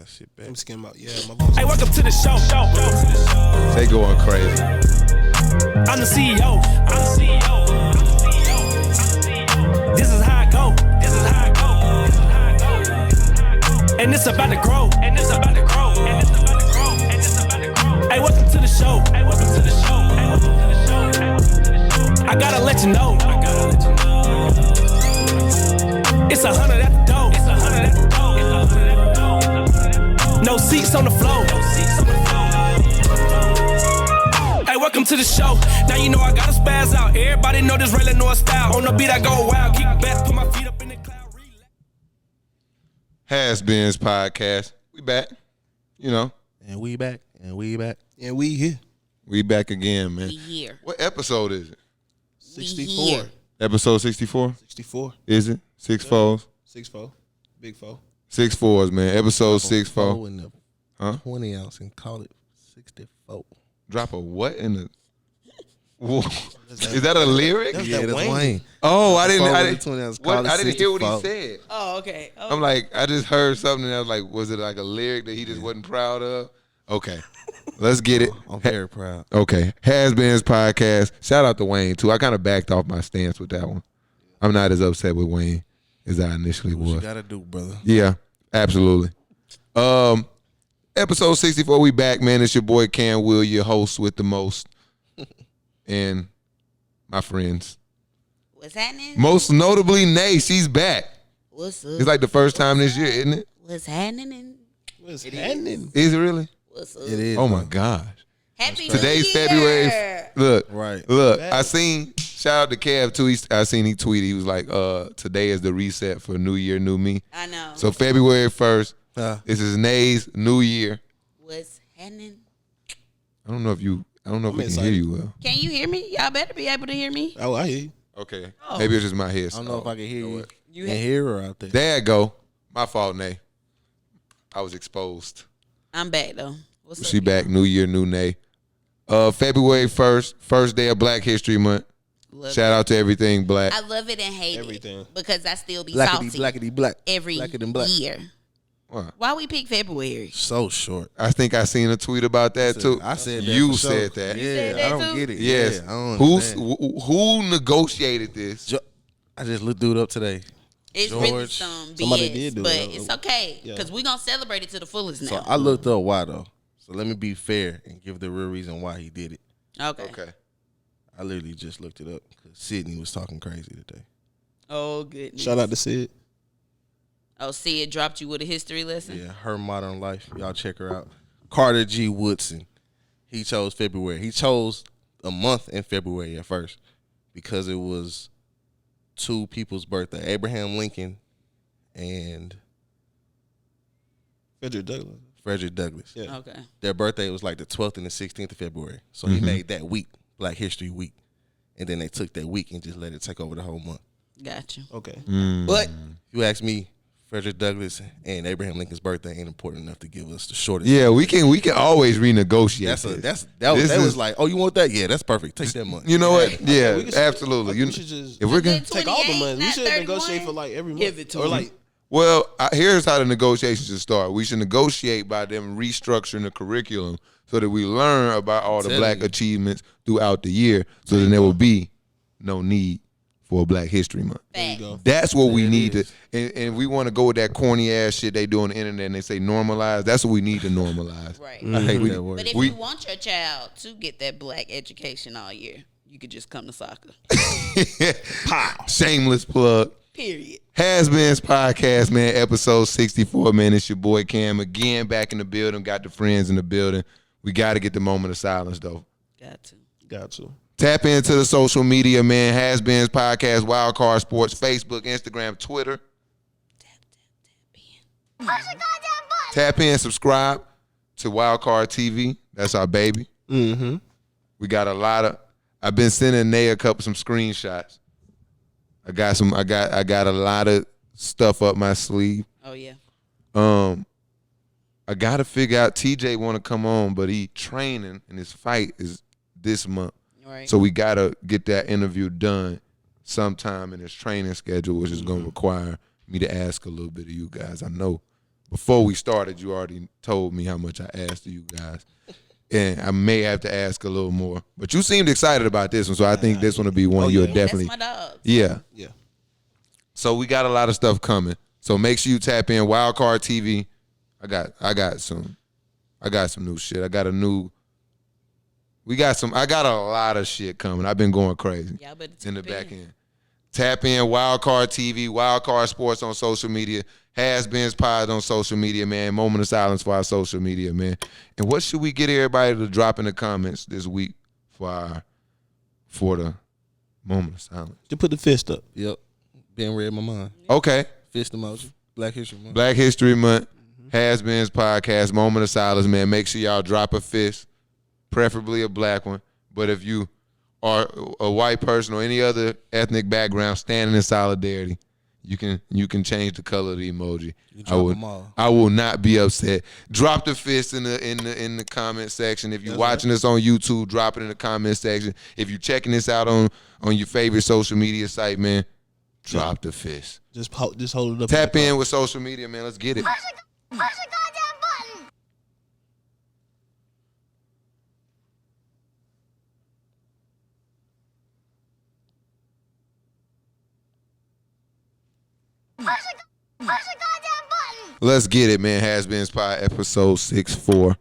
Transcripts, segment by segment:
shit back. Let me skim out. Yeah, my voice. Hey, welcome to the show. They going crazy. I'm the CEO. This is how I go. And it's about to grow. Hey, welcome to the show. I gotta let you know. It's 100 at the door. No seats on the floor. Hey, welcome to the show. Now you know I gotta spaz out. Everybody know this Raylan North style. On the beat I go wild. Keep back, put my feet up in the cloud. HasBeens Podcast. We back. You know. And we back. And we here. We back again, man. We here. What episode is it? 64. here. Episode 64? 64. Is it? 6-4s? 6-4. Big 4. 6-4s, man. Episode 6-4. In the Huh? 20 ounce and call it 64. Drop a what in the... Is that a lyric? That's Yeah, that that's Wayne. Wayne. Oh, I didn't hear what he 64. said. Oh, okay. Oh. I'm like, I just heard something and I was like, was it like a lyric that he just wasn't proud of? Okay. Let's get it. I'm very proud. Okay. HasBeens Podcast. Shout out to Wayne, too. I kind of backed off my stance with that one. I'm not as upset with Wayne as I initially What you was. gotta do, brother. Yeah, absolutely. Episode 64, we back, man. It's your boy Cam Will, your host with the most. And my friends. What's happening? Most notably, Nay, she's back. What's up? It's like the first time this year, isn't it? What's happening? What's happening? Is it really? What's up? It is. Oh, my gosh. Happy Today's New Year. February. Look, Right. look. I seen, shout out to Kev, too. I seen he tweeted. He was like, today is the reset for New Year, New Me. I know. So February 1st, This is Nay's New Year. What's happening? I don't know if we can excited. hear you well. Can you hear me? Y'all better be able to hear me. Oh, I hear you. Okay. Oh. Maybe it's just my head. I don't know if I can hear you. You In hear? here or out there? There you go. My fault, Nay. I was exposed. I'm back though. What's She up? back. New Year, new Nay. February 1st, first day of Black History Month. Love Shout out to everything black. I love it and hate Everything. it because I still be Blackity, salty blackity, black. every Blacker than black. year. Wow. Why we pick February? So short. I think I seen a tweet about that too. I said that. You for sure. said that. Yeah, said that I don't too? get it. Yes. Yeah, I don't Who's understand. who negotiated this? I just looked it up today. It's really George. some Somebody BS, did do but it. it's okay Yeah. because we're gonna celebrate it to the fullest So now. I looked up why though. So let me be fair and give the real reason why he did it. Okay. Okay. I literally just looked it up because Sydney was talking crazy today. Oh goodness. Shout out to Sid. Oh, see, it dropped you with a history lesson. Yeah, Her Modern Life. Y'all check her out. Carter G. Woodson. He chose February. He chose a month in February at first because it was two people's birthday, Abraham Lincoln and Frederick Douglass. Yeah. Okay. Their birthday was like the 12th and the 16th of February. So he made that week Black History Week. And then they took that week and just let it take over the whole month. Gotcha. Okay. But you ask me, Frederick Douglass and Abraham Lincoln's birthday ain't important enough to give us the shortest. Yeah, we can always renegotiate. That was like, oh, you want that? Yeah, that's perfect. Take that month. You know what? Yeah, we can- absolutely. We should just if we're gonna take all the 28, money. We not should 31. negotiate for like every month. Give it to or him. like Well, here's how the negotiations should start. We should negotiate by them restructuring the curriculum so that we learn about all the black achievements throughout the year so then there will be no need for a Black History Month. Fact. That's what we need to, and we want to go with that corny ass shit they do on the internet and they say normalize. That's what we need to normalize. Right. I hate that word. But if you want your child to get that black education all year, you could just come to soccer. Shameless plug. Period. HasBeens Podcast, man, episode 64, man. It's your boy Cam again, back in the building. Got the friends in the building. We got to get the moment of silence, though. Got to. Tap into the social media, man. HasBeens Podcast, WildCard Sports, Facebook, Instagram, Twitter. Tap in, subscribe to WildCard TV. That's our baby. mm-hmm. We got a lot of. I've been sending Nay some screenshots. I got a lot of stuff up my sleeve. Oh yeah. I gotta figure out. TJ want to come on, but he training and his fight is this month. Right. So we gotta get that interview done sometime in his training schedule, which is gonna require me to ask a little bit of you guys. I know before we started, you already told me how much I asked of you guys. And I may have to ask a little more. But you seemed excited about this one, so I think this one will be one you'll definitely. That's my dog. Yeah. Yeah. So we got a lot of stuff coming. So make sure you tap in WildCard TV. I got some new shit. I got a lot of shit coming. I've been going crazy. Y'all better in the tap in. back end. Tap in WildCard TV, WildCard Sports on social media, HasBeens Pod on social media, man. Moment of silence for our social media, man. And what should we get everybody to drop in the comments this week for the moment of silence? Just put the fist up. Yep. Been read my mind. Okay. Fist emoji. Black History Month. Black History Month, HasBeens Podcast, Moment of Silence, man. Make sure y'all drop a fist, preferably a black one. But if you are a white person or any other ethnic background standing in solidarity, you can change the color of the emoji. I will not be upset. Drop the fist in the comment section. If you're watching this on YouTube, drop it in the comment section. If you're checking this out on your favorite social media site, man, drop the fist. Just hold it up. Tap in with social media, man. Let's get it. Push the goddamn button. Push the goddamn button. Let's get it, man. HasBeens Pod, episode 64.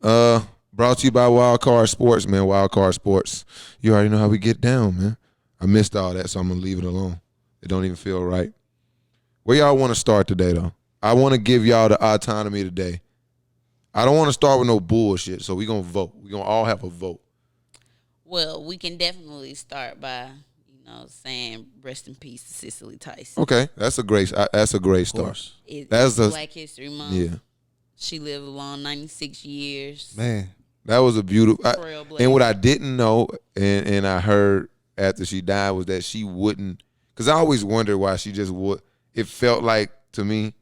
Brought to you by WildCard Sports, man. WildCard Sports. You already know how we get down, man. I missed all that, so I'm gonna leave it alone. It don't even feel right. Where y'all want to start today, though? I want to give y'all the autonomy today. I don't want to start with no bullshit, so we're going to vote. We're going to all have a vote. Well, we can definitely start by, saying rest in peace to Cicely Tyson. Okay, that's a great start. That's It's Black History Month. Yeah. She lived a long 96 years. Man. That was a beautiful. Trailblazer. And what I didn't know, and I heard after she died, was that she wouldn't. Because I always wondered why she just would. It felt like, to me,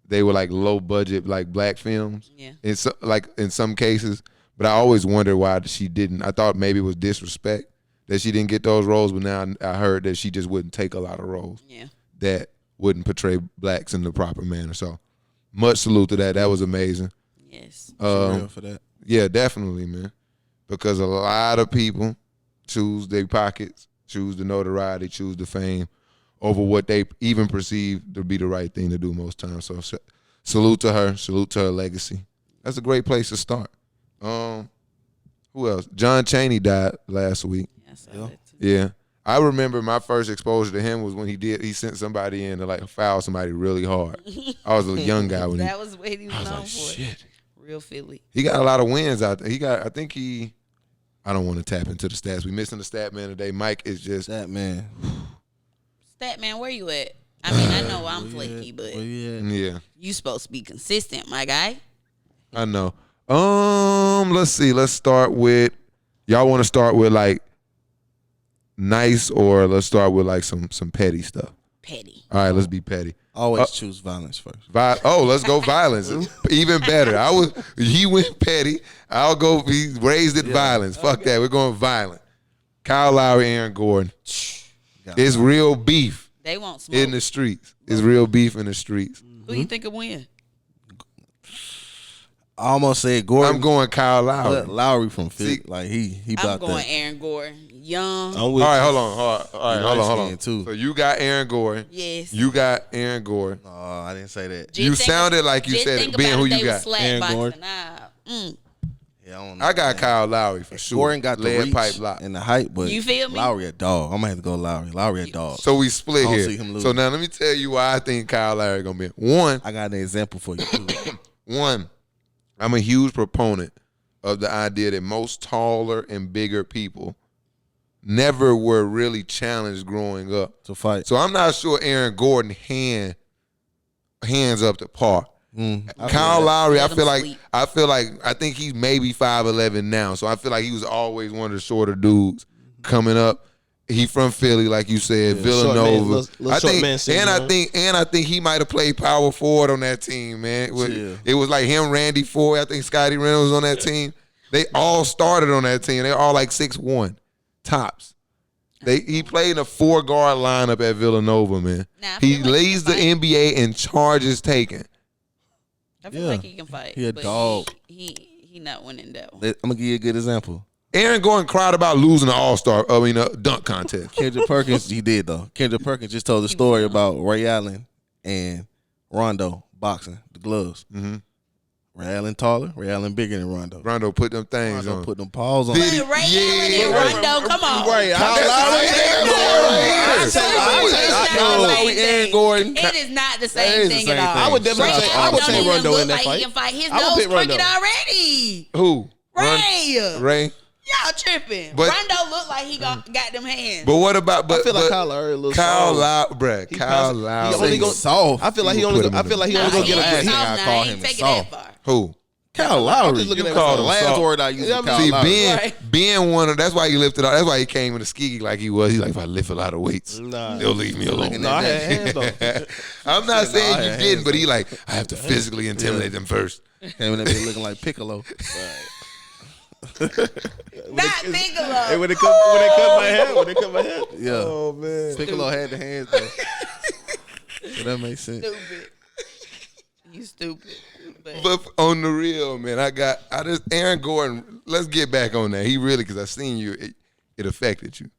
they were like low budget, like black films. Yeah. In some cases. But I always wondered why she didn't. I thought maybe it was disrespect that she didn't get those roles. But now I heard that she just wouldn't take a lot of roles. Yeah. That wouldn't portray blacks in the proper manner. So much salute to that. That was amazing. Yes. Real for that. Yeah, definitely, man. Because a lot of people choose their pockets, choose the notoriety, choose the fame over what they even perceive to be the right thing to do most times. So salute to her. Salute to her legacy. That's a great place to start. Who else? John Chaney died last week. I saw that too. Yeah. I remember my first exposure to him was when he sent somebody in to like foul somebody really hard. I was a young guy when That was what he was I was known like, for. shit. Real Philly. He got a lot of wins out there. I don't want to tap into the stats. We missing the stat man today. Mike is just That man. Stat man, where you at? I mean, I know I'm flaky, but yeah. you supposed to be consistent, my guy. I know. Let's see. Let's start with y'all want to start with like nice or let's start with like some petty stuff. Petty. All right, let's be petty. Always choose violence first. Let's go violence. Even better. He went petty. He raised it violence. Fuck that. We're going violent. Kyle Lowry, Aaron Gordon. It's real beef They won't smoke. in the streets. It's real beef in the streets. Who you think will win? I almost said Gordon. I'm going Kyle Lowry. Lowry from Philly. See, Like he I'm about going that. Aaron Gordon. Young. I'm with All right, you. hold on. Hold on. Too. So you got Aaron Gordon. Yes. You got Aaron Gordon. No, I didn't say that. Just You think- sounded like you just said think it, being about who if you they was got. slap Aaron boxing. Gordon. Yeah, I don't know. I got Kyle Lowry for sure. Gordon got the lead reach pipe lock. and the height, but You feel me? Lowry a dog. I'm gonna have to go Lowry. Lowry a dog. So we split I don't here. see him lose. So now let me tell you why I think Kyle Lowry gonna be one. I got an example for you too. One, I'm a huge proponent of the idea that most taller and bigger people never were really challenged growing up. to fight. So I'm not sure Aaron Gordon hands up to par. Kyle Lowry, Let him sleep. I think he's maybe 5'11" now. So I feel like he was always one of the shorter dudes coming up. He from Philly, like you said, Villanova. I think he might have played power forward on that team, man. It was like him, Randy Ford. I think Scotty Reynolds was on that team. They all started on that team. They're all like 6'1", tops. He played in a 4-guard lineup at Villanova, man. Nah, I He feel like leads the he can NBA in charges taken. I feel like he can fight. He a but dog. He not winning that one. I'm gonna give you a good example. Aaron Gordon cried about losing the dunk contest. Kendrick Perkins, he did though. Kendrick Perkins just told a story about Ray Allen and Rondo boxing the gloves. Mm-hmm. Ray Allen taller, Ray Allen bigger than Rondo. Rondo put them things Rondo on. put them paws on. Ray Allen and Rondo, come on. Right, Aaron Gordon. It is not the same thing at all. I would definitely say Rondo in that fight. He can fight. His I would nose pick Rondo. crooked already. Who? Ray. Ray. Y'all tripping. But- Rondo look like he got them hands. But what about? I feel like Kyle Lowry a little Kyle soft. Lowry, Kyle Lowry. He only go soft. I feel like he only gonna get last it. thing I call him take it soft. that far. Who? Kyle Lowry. just looking You at called him the last soft. word I used to Kyle See, Lowry. Ben one of that's why he lifted up. That's why he came in the ski like he was. He's like, if I lift a lot of weights, Nah. they'll leave me alone. No, I had hands though. I'm not saying I you had didn't, hands, but he like, I have to physically intimidate them first. Came in there looking like Piccolo. Not Bigelow. Hey, when they cut my hair. Yeah. Oh man. Piccolo had the hands though. So that makes sense. Stupid. You stupid. But on the real, man, Aaron Gordon. Let's get back on that. He really, because I seen you, it affected you.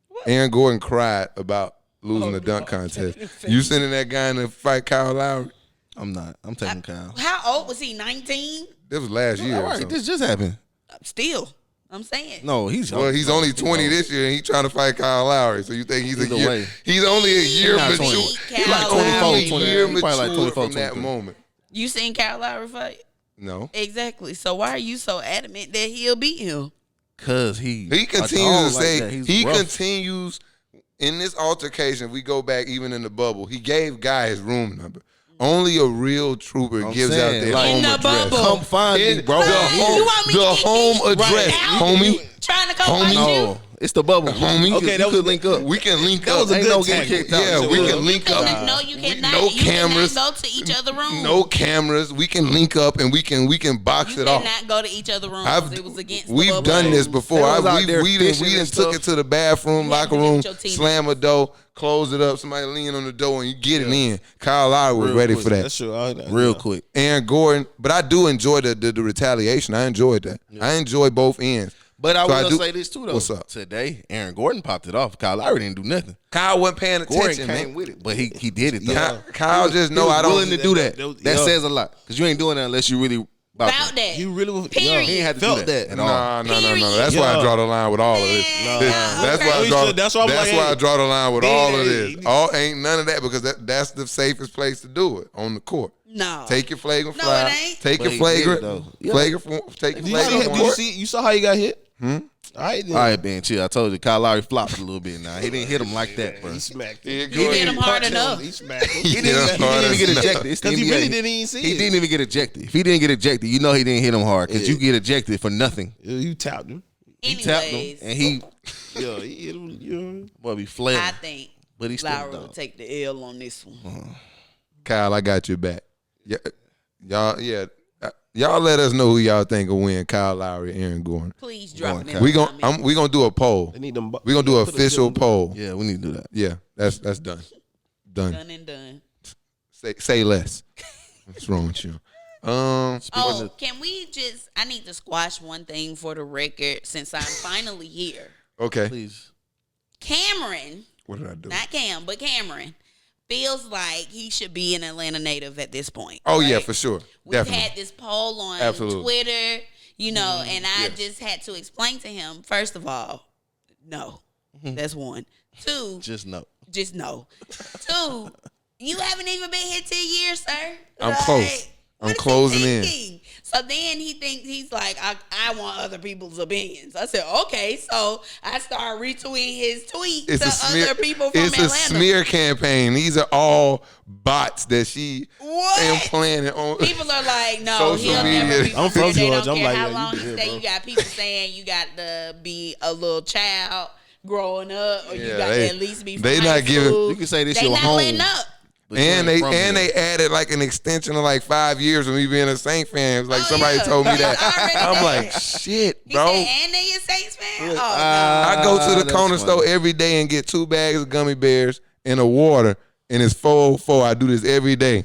What? Aaron Gordon cried about losing the dunk contest. You sending that guy in to fight Kyle Lowry? I'm not. I'm taking Kyle. How old was he? 19? This was last year. All right, this just happened. Still, I'm saying. No, he's Only 20 this year, and he's trying to fight Kyle Lowry. So you think he's Either a year? way. He's only a year not mature. 20. He's like Kyle only a Lowry. year He probably like mature 24, from that 23. moment. You seen Kyle Lowry fight? No. Exactly. So why are you so adamant that he'll beat him? Cause he continues to say he rough. continues in this altercation. If we go back even in the bubble, he gave Guy his room number. Only a real trooper I'm gives saying, out their like, home In the address. bubble. Come find me, bro. You want me to The get home these address, out? homie. Trying to come Homie. fight you? No, it's the bubble, Homie. Okay, that you could link up. We can link That up. was a Ain't good no getting tactic. kicked out. Yeah, we can You link up. cannot, no, you cannot. No you cameras. cannot go to each other's rooms. No cameras. We can link up and we can box You it off. cannot go to each other's rooms. It was against We've the bubble done this rules. before. They was out there We fishing done and took stuff. it to the bathroom, You locker have to room, get your team slam a door, close it up. Somebody lean on the door and you get it in. Kyle Lowry was Real ready quick. for that. That's true. Real quick. Aaron Gordon, but I do enjoy the retaliation. I enjoyed that. I enjoy both ends. But I So was I gonna do- say this too though. What's up? Today, Aaron Gordon popped it off. Kyle Lowry didn't do nothing. Kyle wasn't paying Gordon attention, came man. with it, but he did it though. Kyle just He know was I don't. willing to do that. that- That yeah. says a lot because you ain't doing that unless you really About that. You really was. Period. He ain't had to Felt do that at all. No. That's why I Yeah. draw the line with all of this. Yeah. That's why I Okay. draw. That's why I'm like, why I hey, draw the line with all of this. hey. All ain't none of that because that's the safest place to do it on the court. No. Take your flagrant No, flag. it ain't. Take But your he did, flagrant. though. Yeah. Take your Did flagrant. you see? You saw how he got hit? All right, then. All right, Ben, chill. I told you, Kyle Lowry flopped a little bit. Now he didn't hit him like that, bro. He smacked Yeah, him. go You ahead. hit him hard enough. He smacked him. He didn't even get ejected. It's the Because he NBA. really didn't even see He it. didn't even get ejected. If he didn't get ejected, you know he didn't hit him hard because Yeah. you get ejected for nothing. You tapped him. He tapped him Anyways, and he Yeah, he hit him. You boy be flailing. I think But he still Lowry dog. will take the L on this one. Kyle, I got your back. Y'all let us know who y'all think will win, Kyle Lowry, Aaron Gordon. Please drop Going them. We gonna do a poll. They need them. We gonna do an official poll. Yeah, we need to do that. Yeah, that's done. Done. Done and done. Say less. What's wrong with you? Oh, can we just? I need to squash one thing for the record since I'm finally here. Okay. Please. Cameron, What did I do? not Cam, but Cameron feels like he should be an Atlanta native at this point. Oh yeah, right? for sure. We've Definitely. had this poll on Absolutely. Twitter, and I Yes. just had to explain to him. First of all, no, that's one. Two, Just know. just no. Two, you haven't even been here 10 years, sir. I'm close. what I'm is he closing in. thinking? So then he's like, I want other people's opinions. I said, okay. So I started retweeting his tweet It's to a smear. other people from It's Atlanta. a smear campaign. These are all bots that she What? implanted on. People are like, no, Social he'll never media. be I'm from from here. They Georgia. don't I'm care like, how yeah, long you you good, stay. bro. You got people saying you got to be a little child growing up, or you Yeah, got they- to at least be from they high not giving- school. You can say this They your not home. letting up. but you And ain't from here. they added like an extension of like 5 years of me being a Saint fan. It was like Oh, somebody yeah. told me He that. already I'm did. like, shit, He bro. said, and they a Saints fan? Oh, no. I go to the that's corner store funny. every day and get 2 bags of gummy bears and a water, and it's 404. I do this every day.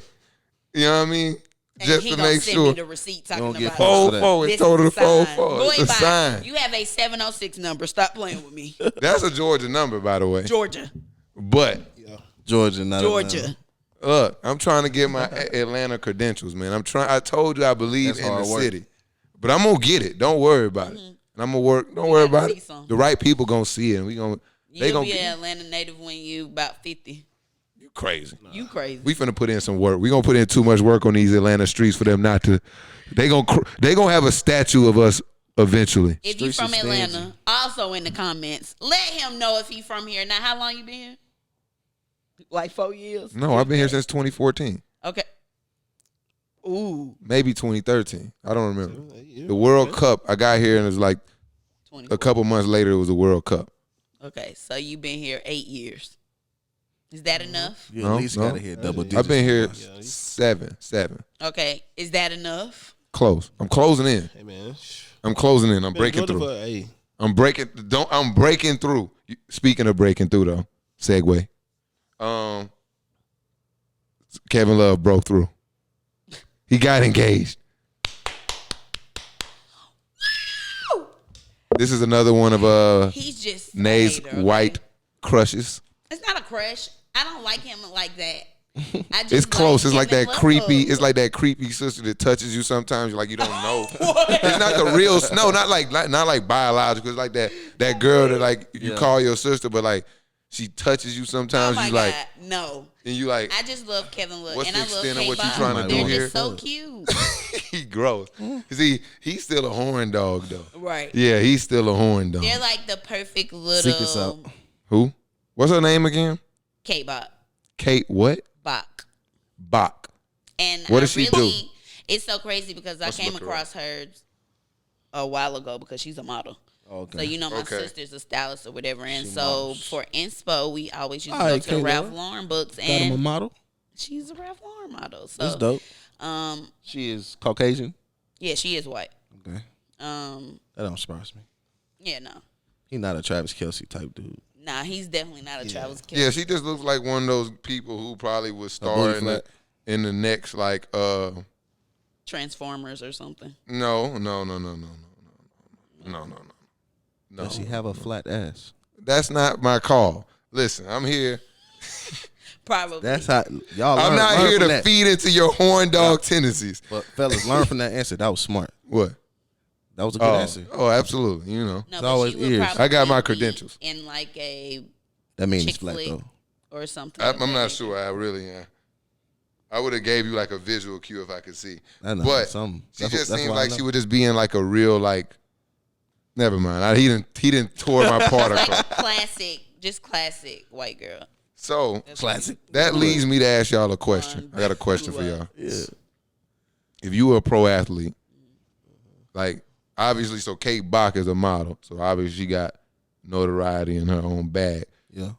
You know what I mean? And Just he to gonna make send sure. me the receipt talking Don't get about posted. Fold forward. this Told her to is a fold sign. forward. Boy, It's a bye. sign. You have a 706 number. Stop playing with me. That's a Georgia number, by the way. Georgia. But Georgia, not Georgia. Atlanta. look, I'm trying to get my Atlanta credentials, man. I told you I believe That's in the hard work. city, but I'm gonna get it. Don't worry about it. And I'm gonna work. Don't worry gotta about see it. some. The right people gonna see it, and we gonna. They You'll gonna be get an Atlanta native when you about 50. you crazy. You crazy. We finna put in some work. We gonna put in too much work on these Atlanta streets for them not to. They gonna have a statue of us eventually. If you Streets from is Atlanta, stingy. also in the comments, let him know if he from here. Now, how long you been here? Like 4 years? No, I've been here since 2014, Okay. Ooh, maybe 2013. I don't remember. The World Cup. I got here and it was like 20. a couple months later. It was the World Cup. Okay, so you been here 8 years. Is that enough? You No, at least no. gotta hit double digits. I've been here twice. seven. Okay, is that enough? Close. I'm closing in. Hey man, I'm closing in. I'm Man, breaking Georgia through. for- Hey, I'm breaking through. Speaking of breaking through, though, segue. Kevin Love broke through. He got engaged. This is another one of He's just a Nay's hater, okay? white crushes. It's not a crush. I don't like him like that. I just It's close. It's like Kevin that Love. creepy. It's like that creepy sister that touches you sometimes. You're like you don't know. It's not the real. No, not like biological. It's like that girl that like you call your sister, but like she touches you Oh sometimes. my You God, like no. and you like I just love Kevin Love, What's and the I love extent of K. what you Bob. trying to do They're here? just so cute. he gross. See, he's still a horn dog though. Right. Yeah, he's still a horn dog. They're like the perfect Secrets little out. Who? What's her name again? K-Bop. Kate what? Bach. Bach. And What I does she really, do? It's so crazy because I came look her across her a while ago because she's a model. Okay. So you know my Okay. sister's a stylist or whatever, and She so models. for inspo we always used to All go right, to the Kayla. Ralph Lauren books, Got him a and model. she's a Ralph Lauren model. So That's dope. um, She is Caucasian. yeah, she is white. Okay. That don't surprise me. Yeah, no, He not a Travis Kelce type dude. nah, he's definitely not a Travis Kelce. Yeah, she just looks like one of those people who probably would booty star flat. in the next like Transformers or something. no. Does she have a flat ass? That's not my call. Listen, I'm here. Probably. That's how y'all. I'm not learn here from to that. feed into your horn dog tendencies. But fellas, learn from that answer. That was smart. What? That was a good answer. Oh, absolutely. You know. no, it's but always she would ears. probably I got my be credentials. in like a That means it's chick flat flick though. or something. I'm of that not nature. sure. I really am. I would have gave you like a visual cue if I could see. I know, But something. she That's just what- that's seemed why I like know. she would just be in like a real like. Never mind. He didn't tore my part Like across. just classic white girl. So Classic. that leads me to ask y'all a question. I got a question for y'all. Yeah. If you were a pro athlete, like obviously, so Kate Bach is a model, so obviously she got notoriety in her own bag. Yeah.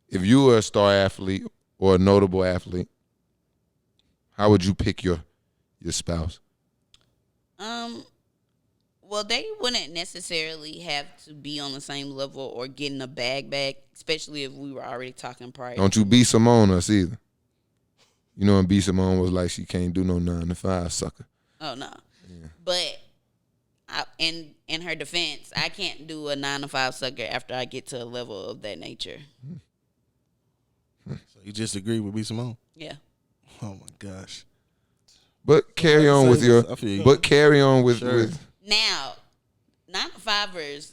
If you were a star athlete or a notable athlete, how would you pick your spouse? Well, they wouldn't necessarily have to be on the same level or getting a bag back, especially if we were already talking prior. Don't you be Simone us either. You know, and B Simone was like, she can't do no 9 to 5 sucker. Oh no, but in her defense, I can't do a 9 to 5 sucker after I get to a level of that nature. So you just agree with B Simone? Yeah. Oh my gosh. But carry on with your. I feel you. But carry on with. Sure. with Now, 9 to 5ers,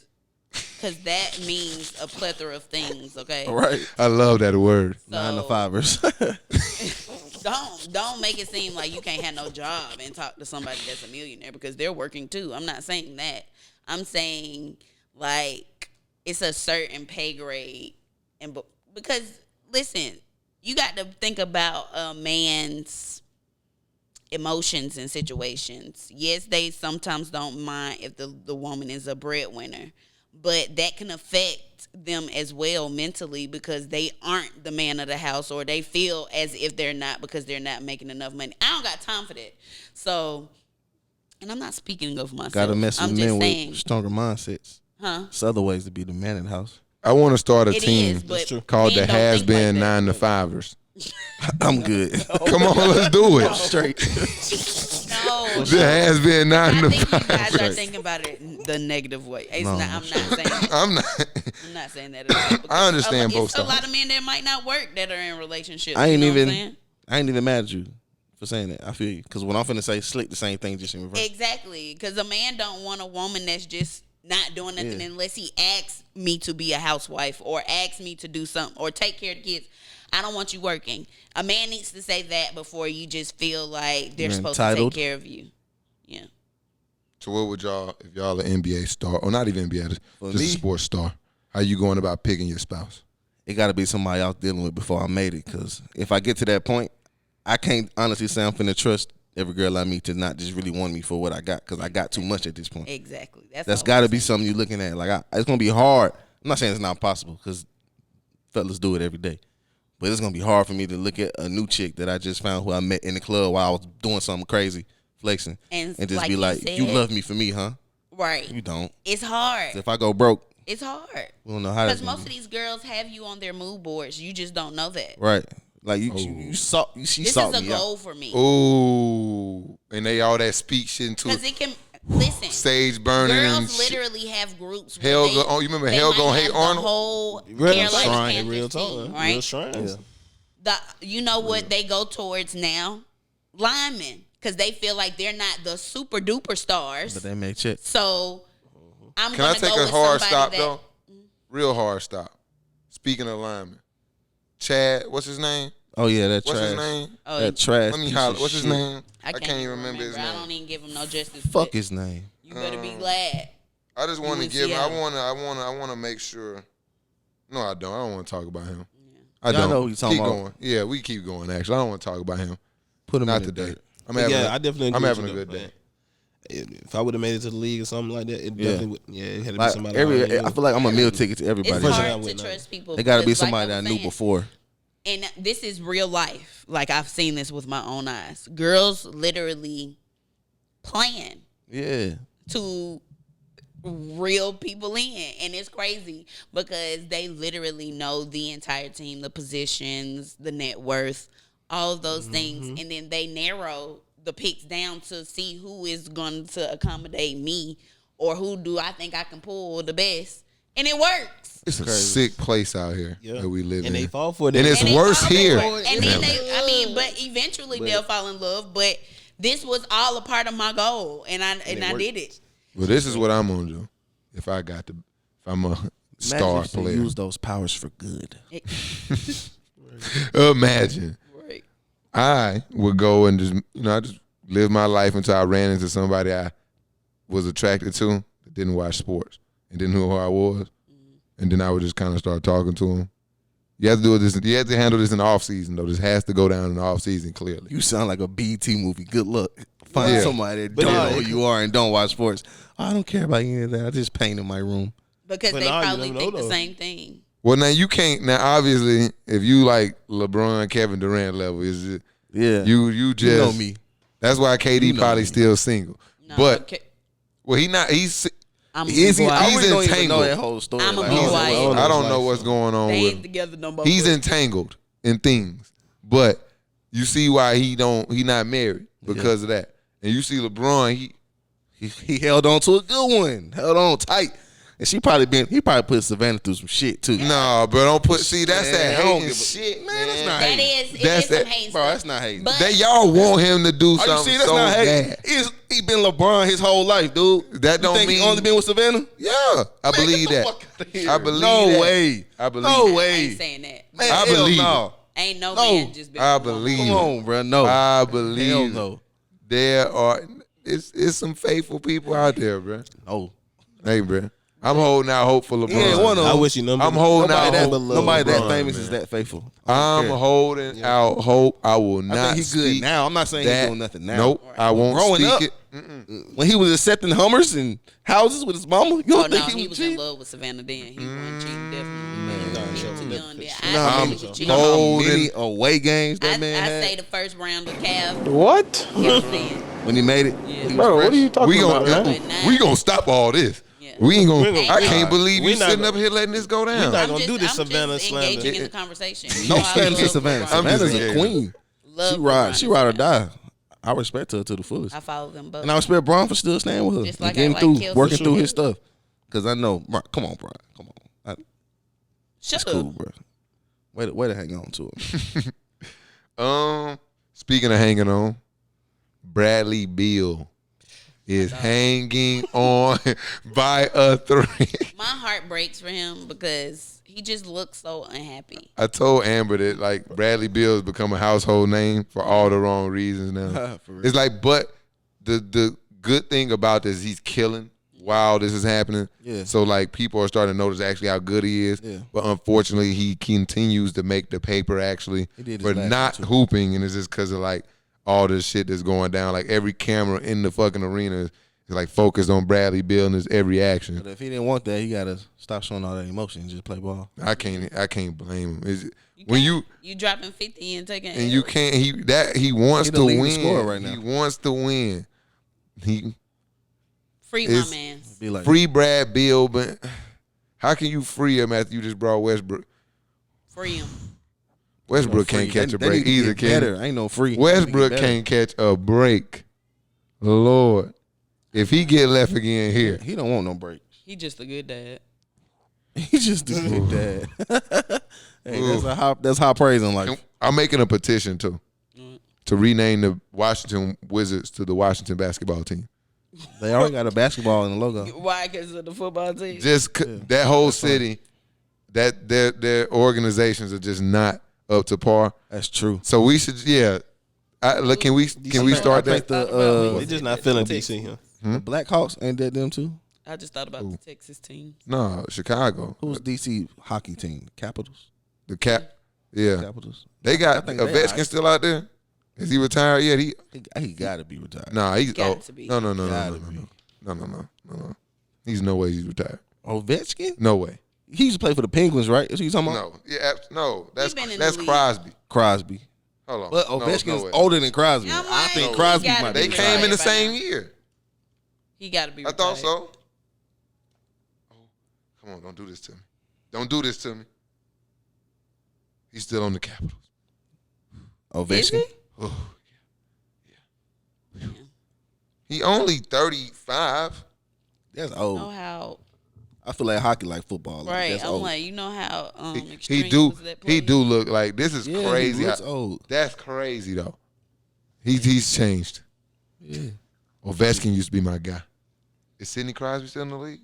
because that means a plethora of things. Okay. All right. I love that word. 9 to So- 5ers. Don't make it seem like you can't have no job and talk to somebody that's a millionaire because they're working too. I'm not saying that. I'm saying like it's a certain pay grade, and because listen, you got to think about a man's emotions and situations. Yes, they sometimes don't mind if the woman is a breadwinner, but that can affect them as well mentally because they aren't the man of the house or they feel as if they're not because they're not making enough money. I don't got time for that. So, and I'm not speaking of myself. Gotta mess with I'm men just saying, with stronger mindsets. huh? There's other ways to be the man in the house. I want to start a It team is, but called the men don't think HasBeen like that. 9 to 5ers. I'm good. Come on, let's do it. Straight. There has been 9 I to think you 5. guys are thinking about it the negative way. It's not, I'm not saying that. I'm not. I'm not saying that at all. I understand both It's a sides. lot of men that might not work that are in relationships. I ain't you know even what I'm saying? I ain't even mad at you for saying that. I feel you. Because when I'm finna say slick, the same thing just in reverse. Exactly, because a man don't want a woman that's just not doing nothing Yeah. unless he asks me to be a housewife or asks me to do something or take care of the kids. I don't want you working. A man needs to say that before you just feel like they're You're supposed entitled. to take care of you. Yeah. So what would y'all, if y'all an NBA star, or not even NBA, just For a me? sports star, how you going about picking your spouse? It got to be somebody I was dealing with before I made it. Because if I get to that point, I can't honestly say I'm finna trust every girl I meet to not just really want me for what I got. Because I got too much at this point. Exactly. That's got to be something you're looking at. Like, it's going to be hard. I'm not saying it's not possible because fellas do it every day. But it's going to be hard for me to look at a new chick that I just found who I met in the club while I was doing something crazy, flexing, And just like be you like, said- you love me for me, huh? Right. You don't. It's hard. So if I go broke, It's hard. we don't know how Because that's most gonna of be. these girls have you on their mood boards. You just don't know that. Right. Like, she This sought is a me out. goal for me. Ooh, and they all that speak shit into Because it can, listen, sage burning and girls shit. literally have groups. Hell where they, go- oh, you remember they Hell might Gonna Hate have the Arnold? whole Real Carolina shrine, Panthers real team, talk. Real right? shrines. You know what they go towards now? Linemen. Because they feel like they're not the super duper stars. But they may check. So I'm Can I going to take go a with hard somebody stop that, though? Real hard stop. Speaking of linemen, Chad, what's his name? Oh, yeah, that What's trash. his name? Oh, That trash. Let me piece holler. of What's his shit. name? I can't even remember his I name. don't even give him no justice. Fuck but his name. You better be glad. I just want to in give. Seattle. I want to make sure. No, I don't. I don't want to talk about him. I Y'all don't. know who you talking keep about. going. Yeah, we keep going. Actually, I don't want to talk about him. Put him Not in the today. dirt. I'm having. Yeah, I definitely. I'm agree having with a you, good though, day. man. If I would have made it to the league or something like that, it definitely would. Yeah, it had to be Like, somebody. I already knew. I feel like I'm a meal ticket to everybody. It's First hard I to wouldn't know. trust people. They got to be because, like somebody that I was knew saying, before. And this is real life. Like, I've seen this with my own eyes. Girls literally plan Yeah. to reel people in. And it's crazy because they literally know the entire team, the positions, the net worth, all of those things. And then they narrow the picks down to see who is going to accommodate me or who do I think I can pull the best. And it works. It's a sick place out here Yeah. that we live and in. they fall for it. And it's And they worse fall for here. it. And then but eventually they'll fall in love. But this was all a part of my goal, and I did it. Well, this is what I'm gonna do. If I'm a star Imagine if they player. use those powers for good. Imagine. Right. I would go and just, I just live my life until I ran into somebody I was attracted to that didn't watch sports and didn't know who I was. And then I would just kind of start talking to him. You have to do this. You have to handle this in the off season, though. This has to go down in the off season, clearly. You sound like a BET movie. Good luck. Find Yeah. somebody that But don't no, know who you are and don't watch sports. I don't care about any of that. I just paint in my room. Because But they nah, you probably never think know, the though. same thing. Well, now you can't. Now, obviously, if you like LeBron, Kevin Durant level, is it? Yeah. You just You know me. That's why KD You know probably me. still single. No, But okay. well, he not. He's. I'm Is he? quiet. I He's really don't even know entangled. that whole story. I'ma Like, be he's- quiet. well, I don't his know life, what's so. going on They with ain't him. together no more. He's but- entangled in things, but you see why he not married because of that. And you see LeBron, He held on to a good one. Held on tight. And he probably put Savannah through some shit too. nah, bro, don't put. See, that's Man, that I don't hating give a- shit, Man, that's not That hating. is, it That's is some that- hate Bro, stuff. that's not hating. But That y'all want him to do Are you something see? That's so not hating. bad. He been LeBron his whole life, dude. That You don't think he mean- only been with Savannah? Yeah, I Man, believe get the that. fuck outta here. I believe no that. way. I believe no that. I way. ain't saying that. Man, I hell believe no. Ain't no, No. man just been. I believe Come it. on, bro. No. I believe Hell it. no. There are it's some faithful people out there, bro. Oh. Hey, bro, I'm holding out hope for LeBron. Yeah, one of I them. wish you number. I'm holding out Nobody hope. that, nobody that LeBron, famous man. is that faithful. I'm holding out hope. I will I not think he's good speak now. I'm not saying that. he's doing nothing now. Nope, I won't Growing speak up, it. when he was accepting Hummers and houses with his mama, you Oh don't no, think he he was was in cheating? love with Savannah then. He wasn't cheating, definitely. nah, He sure, was too definitely. young then. You know how I many, think he was you cheating. know how Holding- many away games that man I had say the first round of Cavs. What? Yes, then. when he made it? Yeah. He was Bro, what fresh. are you talking We about, gonna man? we gonna stop all this. Yeah. We ain't We gonna. ain't I gonna- can't believe we you not sitting gonna- up here letting this go down. not gonna do this I'm Savannah just slander. engaging in the conversation. No You know, I stands to love Savannah. LeBron. I'm just Savannah's a engaging. queen. Love She ride or die. I respect her to the fullest. I follow them both. And I respect Bron for still staying with her. Just and like getting I like through, Kelsey. working For through sure. his stuff. Because I know, come on, Bron. Come on. Shut It's up. cool, bro. Way to hang on to it. Speaking of hanging on, Bradley Beal is hanging on by a thread. My heart breaks for him because he just looks so unhappy. I told Amber that like Bradley Beal has become a household name for all the wrong reasons now. For real. It's like, but the good thing about this, he's killing while this is happening. Yeah. So like people are starting to notice actually how good he is. Yeah. But unfortunately, he continues to make the paper actually He did his for last not one, too. hooping, and it's just because of like all this shit that's going down. Like every camera in the fucking arena is like focused on Bradley Beal and his every action. But if he didn't want that, he got to stop showing all that emotion and just play ball. I can't blame him. When you dropping 50 and taking and you can't he wants He the to leading win scorer right now. He wants to win. He free my man. Be like, free Brad Beal, but how can you free him after you just brought Westbrook? Free him. Westbrook free. can't catch a They break need to either, get can better. Ain't no free. Westbrook They need to can't catch a break. Lord, if he get left again get here, better. He don't want no break. He just a good dad. He just a good dad. Hey, that's high praise in life. I'm making a petition too to rename the Washington Wizards to the Washington basketball team. They already got a basketball in the logo. Why? Because of the football team. Just that whole city, that their organizations are just not up to par. That's true. So we should, look, can we start I think that? They just not feeling DC here. The Blackhawks, ain't that them too? I just thought about the Texas team. No, Chicago. Who's DC hockey team? Capitals. The yeah. Capitals. They got I think they Ovechkin alright. still out there. Is he retired yet? He got to be retired. Nah, he's Got to be. no. Gotta be. He's no way he's retired. Ovechkin? No way. He used to play for the Penguins, right? Is he talking about? No, yeah, no. That's been in the that's league. Crosby. Crosby. Hold on. But No, Ovechkin's way. older than Crosby. I'm I like, think he Crosby gotta might be be They retired. came in the by same now. year. He got to be I retired. thought so. Oh, come on, don't do this to me. Don't do this to me. He's still on the Capitals. Ovechkin. Is he? Oh, yeah. He only 35. That's Know old. how? I feel like hockey like football. Like, Right. That's I'm old. like, you know how He extreme do was that he play? do look like this is Yeah, crazy. He looks old. That's crazy though. He's changed. Yeah. Ovechkin used to be my guy. Is Sidney Crosby still in the league?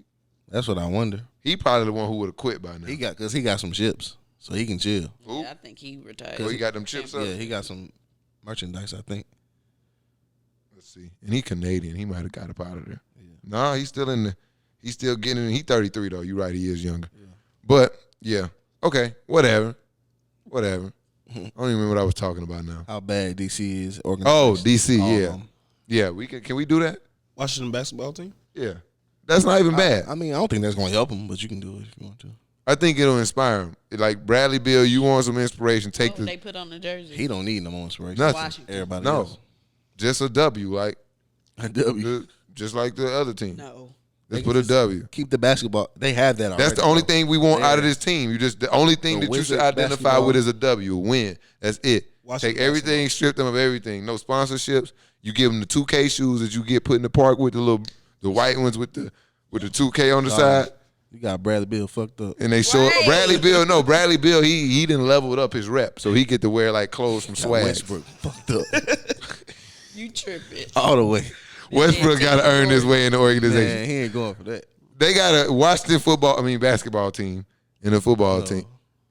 That's what I wonder. He probably the one who would have quit by now. He got some chips, so he can chill. Who? Yeah, I think he retired. Oh, he got them chips up. Yeah, he got some merchandise, I think. Let's see. And he Canadian. He might have got up out of there. No, he's still in the. He's still getting in. He's 33 though. You're right. He is younger. Yeah. But yeah. Okay. Whatever. I don't even remember what I was talking about now. How bad DC is Oh, organized. DC. All Yeah. of them. Yeah. We can we do that? Washington basketball team. Yeah. That's not even bad. I mean, I don't think that's going to help him, but you can do it if you want to. I think it'll inspire him. Like Bradley Beal, you want some inspiration? Take What the they put on the jersey? He don't need no more inspiration. nothing. Washington. Everybody No, else. just a W. Like A W. just like the other team. No. Let's They put a just W. Keep the basketball. They have that already. That's the only though. thing we want out of Yeah. this team. The only thing The that you should Wizard identify basketball. with is a W, a win. That's it. Washington Take everything, strip them of everything. No sponsorships. You give them the 2K shoes that you get put in the park with the white ones with the 2K on the side, You got Bradley Beal fucked up. and they show Right. Bradley Beal. He didn't leveled up his rep, so he get to wear like clothes from Swag. Westbrook fucked up You tripping. all the way. Westbrook got to earn his way in the organization. Man, he ain't going for that. They got a Washington basketball team and a football team.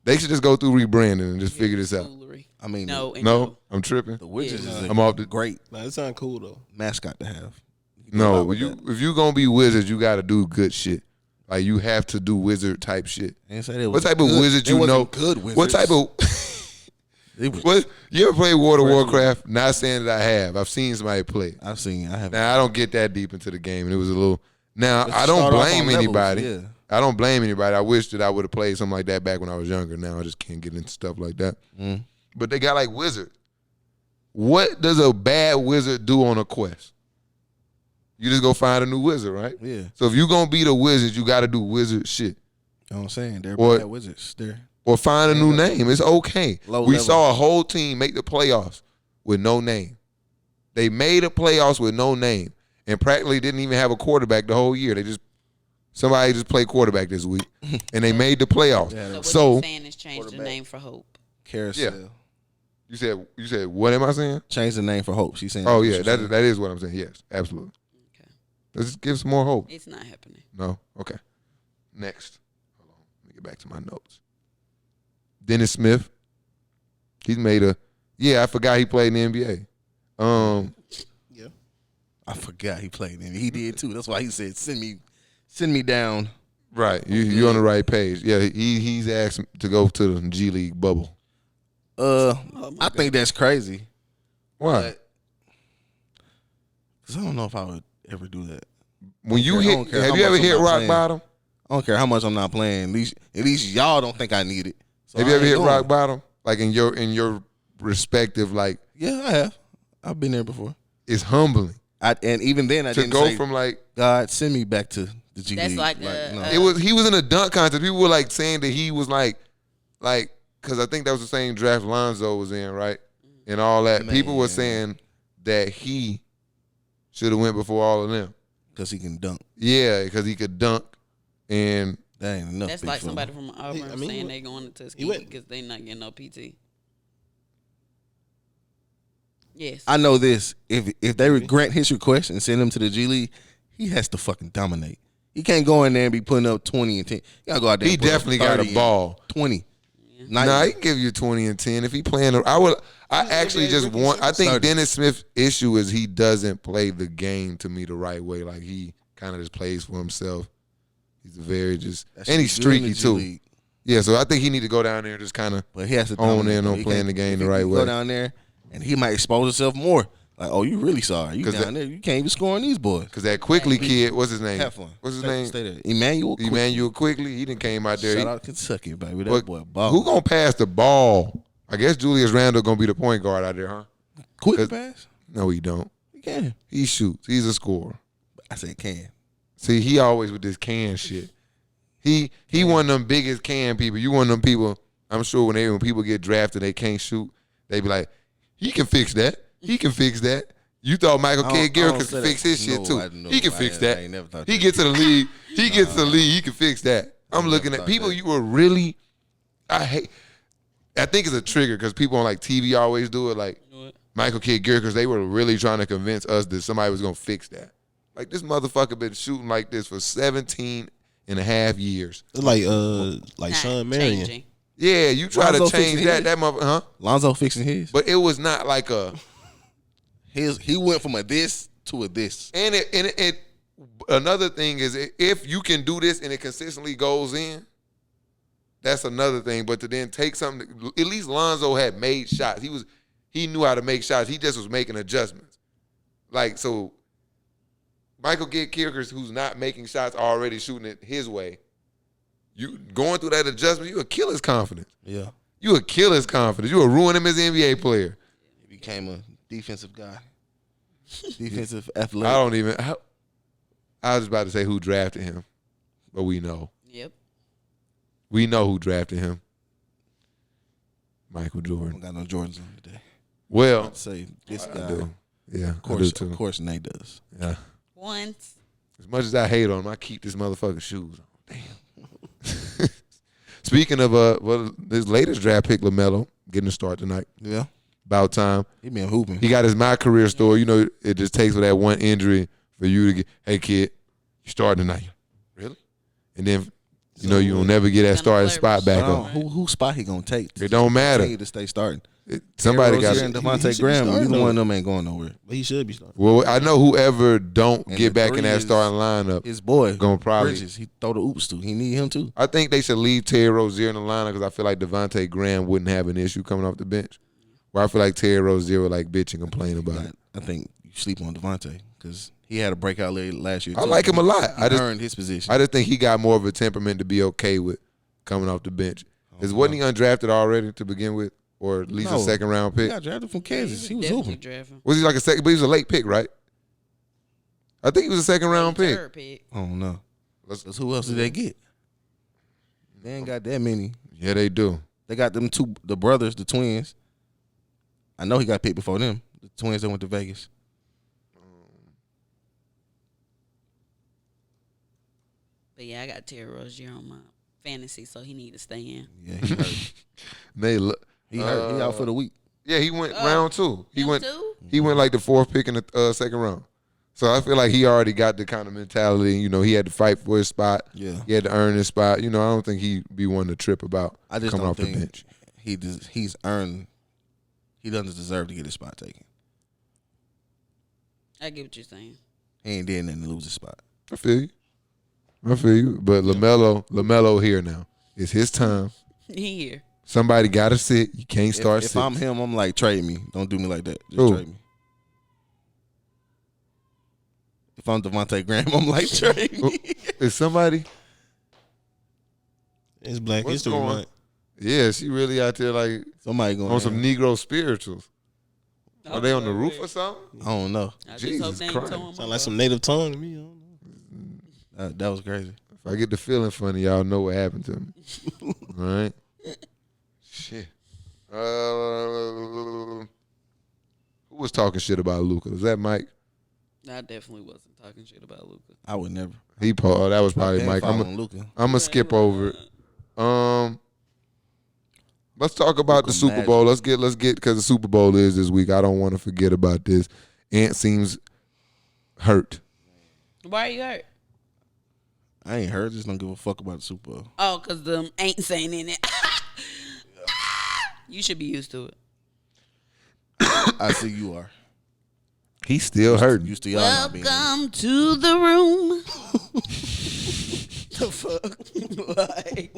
They should just go through rebranding and just figure this out. Foolery. I mean, No. and No, I'm tripping. the Wizards is a I'm off the. great Nah, it sound cool though. mascot to have. You can do a lot No, with that. if you gonna be Wizards, you got to do good shit. Like you have to do wizard type shit. I didn't say they What was type of good. wizard They you wasn't know? Good wizards. What type of They was- what? You ever play Warcraft? Not saying that I have. I've seen somebody play. I haven't. Now I don't get that deep into the game, and it was a little. Now Let's I don't start off blame on levels, anybody. yeah. I don't blame anybody. I wish that I would have played something like that back when I was younger. Now I just can't get into stuff like that. Mm. But they got like wizard. What does a bad wizard do on a quest? You just go find a new wizard, right? Yeah. So if you gonna be the wizard, you got to do wizard shit. You know what I'm saying? They're Or- bad wizards. They're Or find a new name. It's okay. Low We level. saw a whole team make the playoffs with no name. They made a playoffs with no name and practically didn't even have a quarterback the whole year. Somebody just played quarterback this week, and they made the playoffs. So what you're saying is change the name for Hope. Carousel. Yeah. You said what am I saying? Change the name for Hope. She's saying. Oh yeah, that is what I'm saying. Yes, absolutely. Okay. Let's just give some more hope. It's not happening. No. Okay. Next. Hold on. Let me get back to my notes. Dennis Smith. He's made a. Yeah, I forgot he played in the NBA. Yeah. I forgot he played in. He did too. That's why he said, "Send me down." Right. You're on the right page. Yeah. He's asked to go to the G League bubble. I think that's crazy. Why? Because I don't know if I would ever do that. When you hit, have you ever hit rock bottom? I don't care how much I'm not playing. At least y'all don't think I need it. So have you ever hit rock bottom? Like in your respective, like. Yeah, I have. I've been there before. It's humbling. And even then I to didn't go say, from like, God, send me back to the G That's League. like no. he was in a dunk contest. People were like saying that he was like because I think that was the same draft Lonzo was in, right? And all that. Man. People were saying that he should have went before all of them. Because he can dunk. Yeah, because he could dunk. And that ain't enough. That's like somebody from Auburn saying they going to Tuskegee because they not getting no PT. Yes. I know this. If they would grant his request and send him to the G League, he has to fucking dominate. He can't go in there and be putting up 20 and 10. You gotta go out there. he definitely got a ball. 20. Nah, he can give you 20 and 10 if he playing. I think Dennis Smith's issue is he doesn't play the game to me the right way. Like he kind of just plays for himself. He's and he's streaky too. Yeah, so I think he need to go down there and just kind of but he has to own in on playing the game the right way. Go down there and he might expose himself more. Like, oh, you really sorry. You down there, you can't even score on these boys. Because that Quickly kid, what's his name? What's his name? Stay there. Emmanuel Quickly. He done came out there. Shout out Kentucky, baby. That boy ball. Who gonna pass the ball? I guess Julius Randle gonna be the point guard out there, huh? Quick pass? No, he don't. He can. He shoots. He's a scorer. I said can. See, he always with this can shit. He one of them biggest can people. You one of them people, I'm sure when people get drafted they can't shoot, they be like, he can fix that. He can fix that. You thought Michael Kidd Garrett could fix his shit too. He can fix that. He gets to the league. He gets to the league. He can fix that. I'm looking at people you were really, I think it's a trigger because people on like TV always do it like Michael Kidd Garrett because they were really trying to convince us that somebody was going to fix that. Like this motherfucker been shooting like this for 17 and a half years. Like Sean Marion. Changing. Yeah, you try Lonzo to change that motherfucker, huh? Lonzo fixing his. But it was not like a he went from a this to a this. And it another thing is if you can do this and it consistently goes in, that's another thing. But to then take something, at least Lonzo had made shots. He knew how to make shots. He just was making adjustments. Like so, Michael Kidd-Kirkers, who's not making shots, already shooting it his way. You going through that adjustment, you would kill his confidence. Yeah. You would kill his confidence. You would ruin him as an NBA player. He became a defensive guy. Defensive athletic. I was about to say who drafted him, but we know. Yep. We know who drafted him. Michael Jordan. I don't got no Jordans on today. Well, I'd say this I guy. do. Yeah, Of I course, Nate does. Yeah. Once. As much as I hate on him, I keep this motherfucker's shoes on. Damn. Speaking of his latest draft pick, LaMelo, getting a start tonight. Yeah. About time. He been hooping. He got his My Career story. You know, it just takes for that one injury for you to get, hey, kid, you starting tonight. Really? And then, you'll never get that starting spot back up. Who spot he going to take? It don't matter. Continue to stay starting. Somebody got to. Devontae Graham, neither one of them ain't going nowhere. But he should be starting. Well, I know whoever don't And get the back in three that is starting lineup, His boy, gonna probably Bridges, he throw the oops to. He need him too. I think they should leave Terry Rozier in the lineup because I feel like Devontae Graham wouldn't have an issue coming off the bench. Where I feel like Terry Rozier would like bitch and complain about it. I think you sleep on Devontae because he had a breakout last year. I like him a lot. He earned his position. I just think he got more of a temperament to be okay with coming off the bench. Wasn't he undrafted already to begin with, or at least a second round He pick? got drafted from Kansas. He was Definitely hooping. drafting. Was he like a second? But he was a late pick, right? I think he was a second round pick. Third pick. I don't know. Because who else did they get? They ain't got that many. Yeah, they do. They got the brothers, the twins. I know he got picked before them. The twins that went to Vegas. But yeah, I got Terry Rozier on my fantasy, so he need to stay in. Yeah, he hurt. He hurt. He out for the week. Yeah, he went round 2. He Him went. too? He went like the 4th pick in the second round. So I feel like he already got the kind of mentality. You know, he had to fight for his spot. Yeah. He had to earn his spot. You know, I don't think he'd be one to trip about I just coming don't off the think bench. he's earned. He doesn't deserve to get his spot taken. I get what you're saying. He ain't did nothing to lose his spot. I feel you. But LaMelo here now. It's his time. He here. Somebody got to sit. You can't start If sitting. I'm him, I'm like, trade me. Don't do me like that. Just Who? trade me. If I'm Devontae Graham, I'm like, trade me. Is somebody? It's Black What's History going- Month. Yeah, she really out there like Somebody going on some Negro spirituals. Are they on the roof or something? I don't know. I Jesus just hope they ain't Christ. towing my Sound like some native tongue to me. I don't know. That was crazy. If I get the feeling funny, y'all know what happened to me. All right. Shit. Who was talking shit about Luka? Was that Mike? I definitely wasn't talking shit about Luka. I would never. That was probably Mike. I'm Luka. gonna skip over it. Let's talk about the Super Bowl. Let's get because the Super Bowl is this week. I don't want to forget about this. Ant seems hurt. Why are you hurt? I ain't heard. Just don't give a fuck about the Super Bowl. Oh, because them ain't saying in it. You should be used to it. I see you are. He's still hurting. Used to y'all not being. Welcome to the room. The fuck? Like,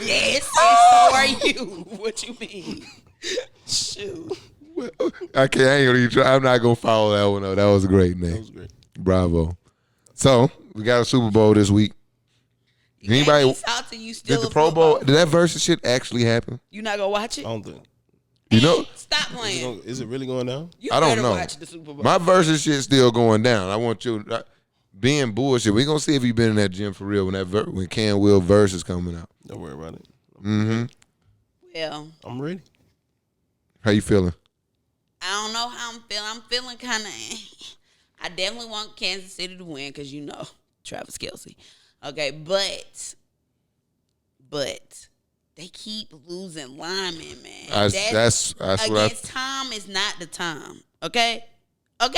yes, so are you. What you mean? Shoot. I ain't gonna even try. I'm not gonna follow that one up. That was a great name. That was great. Bravo. So we got a Super Bowl this week. Anybody? Salty, you still Did the a Pro Bowl? football- Did that versus shit actually happen? You not gonna watch it? I don't think. You know, Stop playing. Is it really going down? You I don't better know. watch the Super Bowl. my versus shit still going down. I want you being bullshit. We gonna see if you been in that gym for real when Cam Will versus coming out. Don't worry about it. Mm-hmm. Well, I'm ready. How you feeling? I don't know how I'm feeling. I'm feeling kind of. I definitely want Kansas City to win because you know Travis Kelce. Okay, but they keep losing linemen, man. That's what against Tom is not the time. Okay. I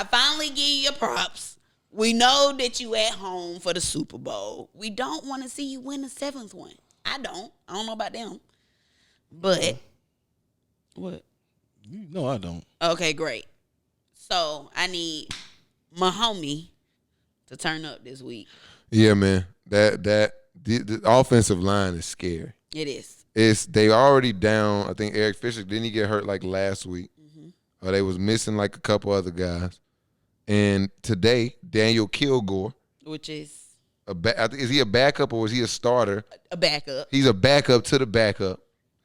finally give you your props. We know that you at home for the Super Bowl. We don't want to see you win the 7th one. I don't know about them. But what? No, I don't. Okay, great. So I need my homie to turn up this week. Yeah, man. The offensive line is scary. It is. They already down. I think Eric Fisher didn't he get hurt like last week? Or they was missing like a couple other guys. And today, Daniel Kilgore, Which is is he a backup or is he a starter? a backup. He's a backup to the backup.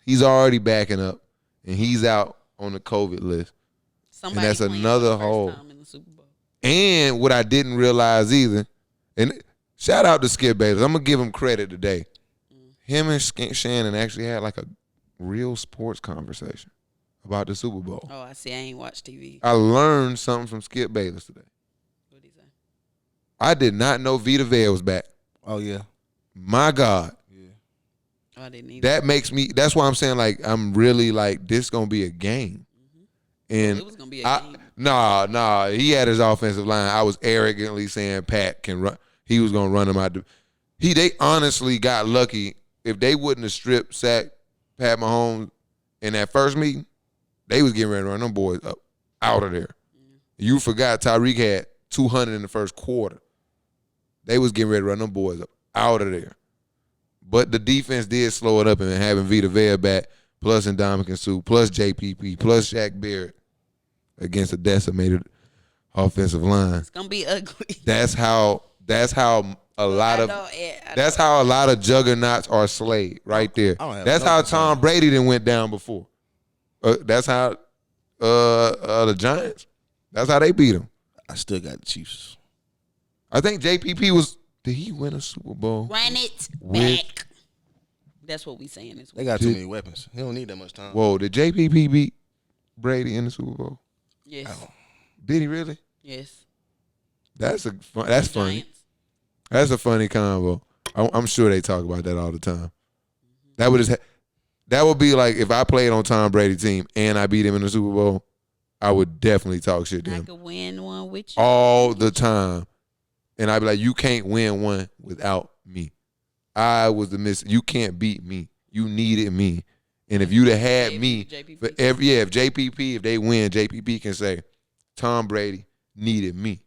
He's already backing up, and he's out on the COVID list. Somebody that's playing another for the first hole. time in the Super Bowl. And what I didn't realize either, and shout out to Skip Bayless. I'm going to give him credit today. Him and Shannon actually had like a real sports conversation about the Super Bowl. Oh, I see. I ain't watched TV. I learned something from Skip Bayless today. What'd he say? I did not know Vita Vea was back. Oh yeah. My God. Oh, I didn't either. That makes me, that's why I'm saying like, I'm really like, this going to be a game. And It was gonna be a game. Nah, he had his offensive line. I was arrogantly saying Pat can run. He was going to run him out. They honestly got lucky. If they wouldn't have strip sacked Pat Mahomes in that first meeting, they was getting ready to run them boys up out of there. You forgot Tyreek had 200 in the first quarter. They was getting ready to run them boys up out of there. But the defense did slow it up, and having Vita Vea back, plus Ndamukong Suh, plus JPP, plus Shaq Barrett against a decimated offensive line. It's gonna be ugly. That's how a lot of juggernauts are slayed right there. I don't have That's no how concern. Tom Brady done went down before. That's how the Giants. That's how they beat him. I still got the Chiefs. I think JPP was. Did he win a Super Bowl? Run it With- back. That's what we saying this They week. got too many weapons. He don't need that much time. Whoa! Did JPP beat Brady in the Super Bowl? Yes. Did he really? Yes. That's funny. Giants. That's a funny combo. I'm sure they talk about that all the time. That would be like if I played on Tom Brady's team and I beat him in the Super Bowl, I would definitely talk shit to I him could win one with you. all the time. And I'd be like, you can't win one without me. I was the miss. You can't beat me. You needed me. And if you'd have had me, JPP. if JPP, if they win, JPP can say, Tom Brady needed me.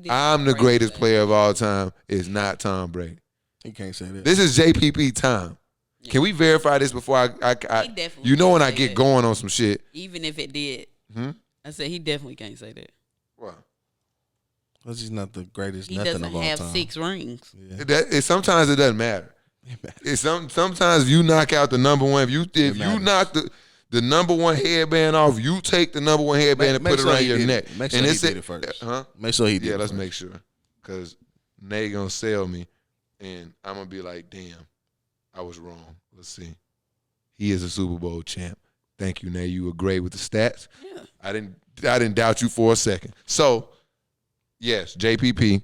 I'm the greatest player of all time. It's not Tom Brady. He can't say that. This is JPP time. Yeah. Can we verify this before I you know when I get going on some shit? Even if it did. I said he definitely can't say that. Why? Because he's not the greatest he nothing of all time. He doesn't have 6 rings. Yeah. Sometimes it doesn't matter. Sometimes you knock out the number one. If you knock the number one headband off, you take the number one headband and put it around your neck. Make sure he did it first. Make sure he did it. Yeah, let's make sure. Because they going to sell me, and I'm going to be like, damn, I was wrong. Let's see. He is a Super Bowl champ. Thank you, Nay. You were great with the stats. Yeah. I didn't doubt you for a second. So, yes, JPP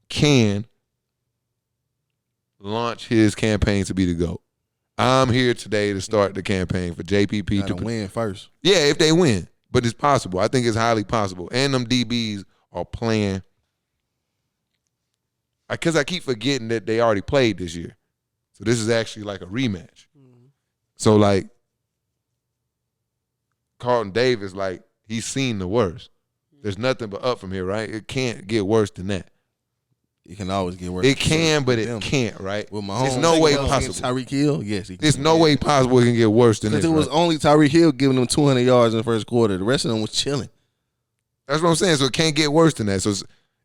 can launch his campaign to be the GOAT. I'm here today to start the campaign for JPP to win first. Yeah, if they win. But it's possible. I think it's highly possible. And them DBs are playing. Because I keep forgetting that they already played this year. So this is actually like a rematch. So, like, Carlton Davis, like, he's seen the worst. There's nothing but up from here, right? It can't get worse than that. It can always get worse. It can, but it can't, right? With There's no way possible. Tyreek Hill, yes. There's no way possible it can get worse than this. Because it was only Tyreek Hill giving them 200 yards in the first quarter. The rest of them was chilling. That's what I'm saying. So it can't get worse than that. So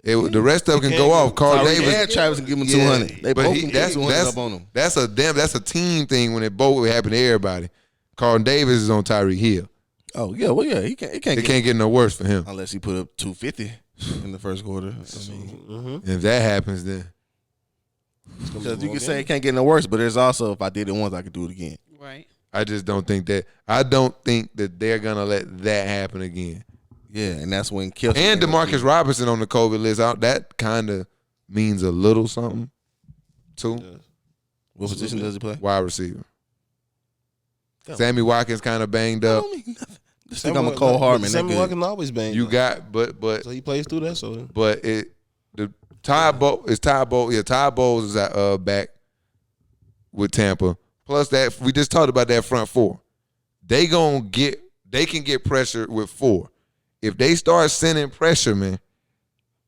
the rest of them can go off. Carl Davis and Travis can give them 200. They both can get 200 up on them. That's a team thing when it both happen to everybody. Carlton Davis is on Tyreek Hill. Oh yeah, well yeah, it can't get no worse for him unless he put up 250 in the first quarter. I mean, if that happens, then because you can say it can't get no worse, but there's also if I did it once, I could do it again. Right. I just don't think that. I don't think that they're gonna let that happen again. Yeah, and that's when Kelsey and DeMarcus Robinson on the COVID list out. That kind of means a little something too. What position does he play? Wide receiver. Sammy Watkins kind of banged up. I think I'm a Cole Hartman. Sammy Watkins always banged. You got, but so he plays through that. So, but Ty Bowles is back with Tampa. Plus that we just talked about that front four. They can get pressure with 4. If they start sending pressure, man,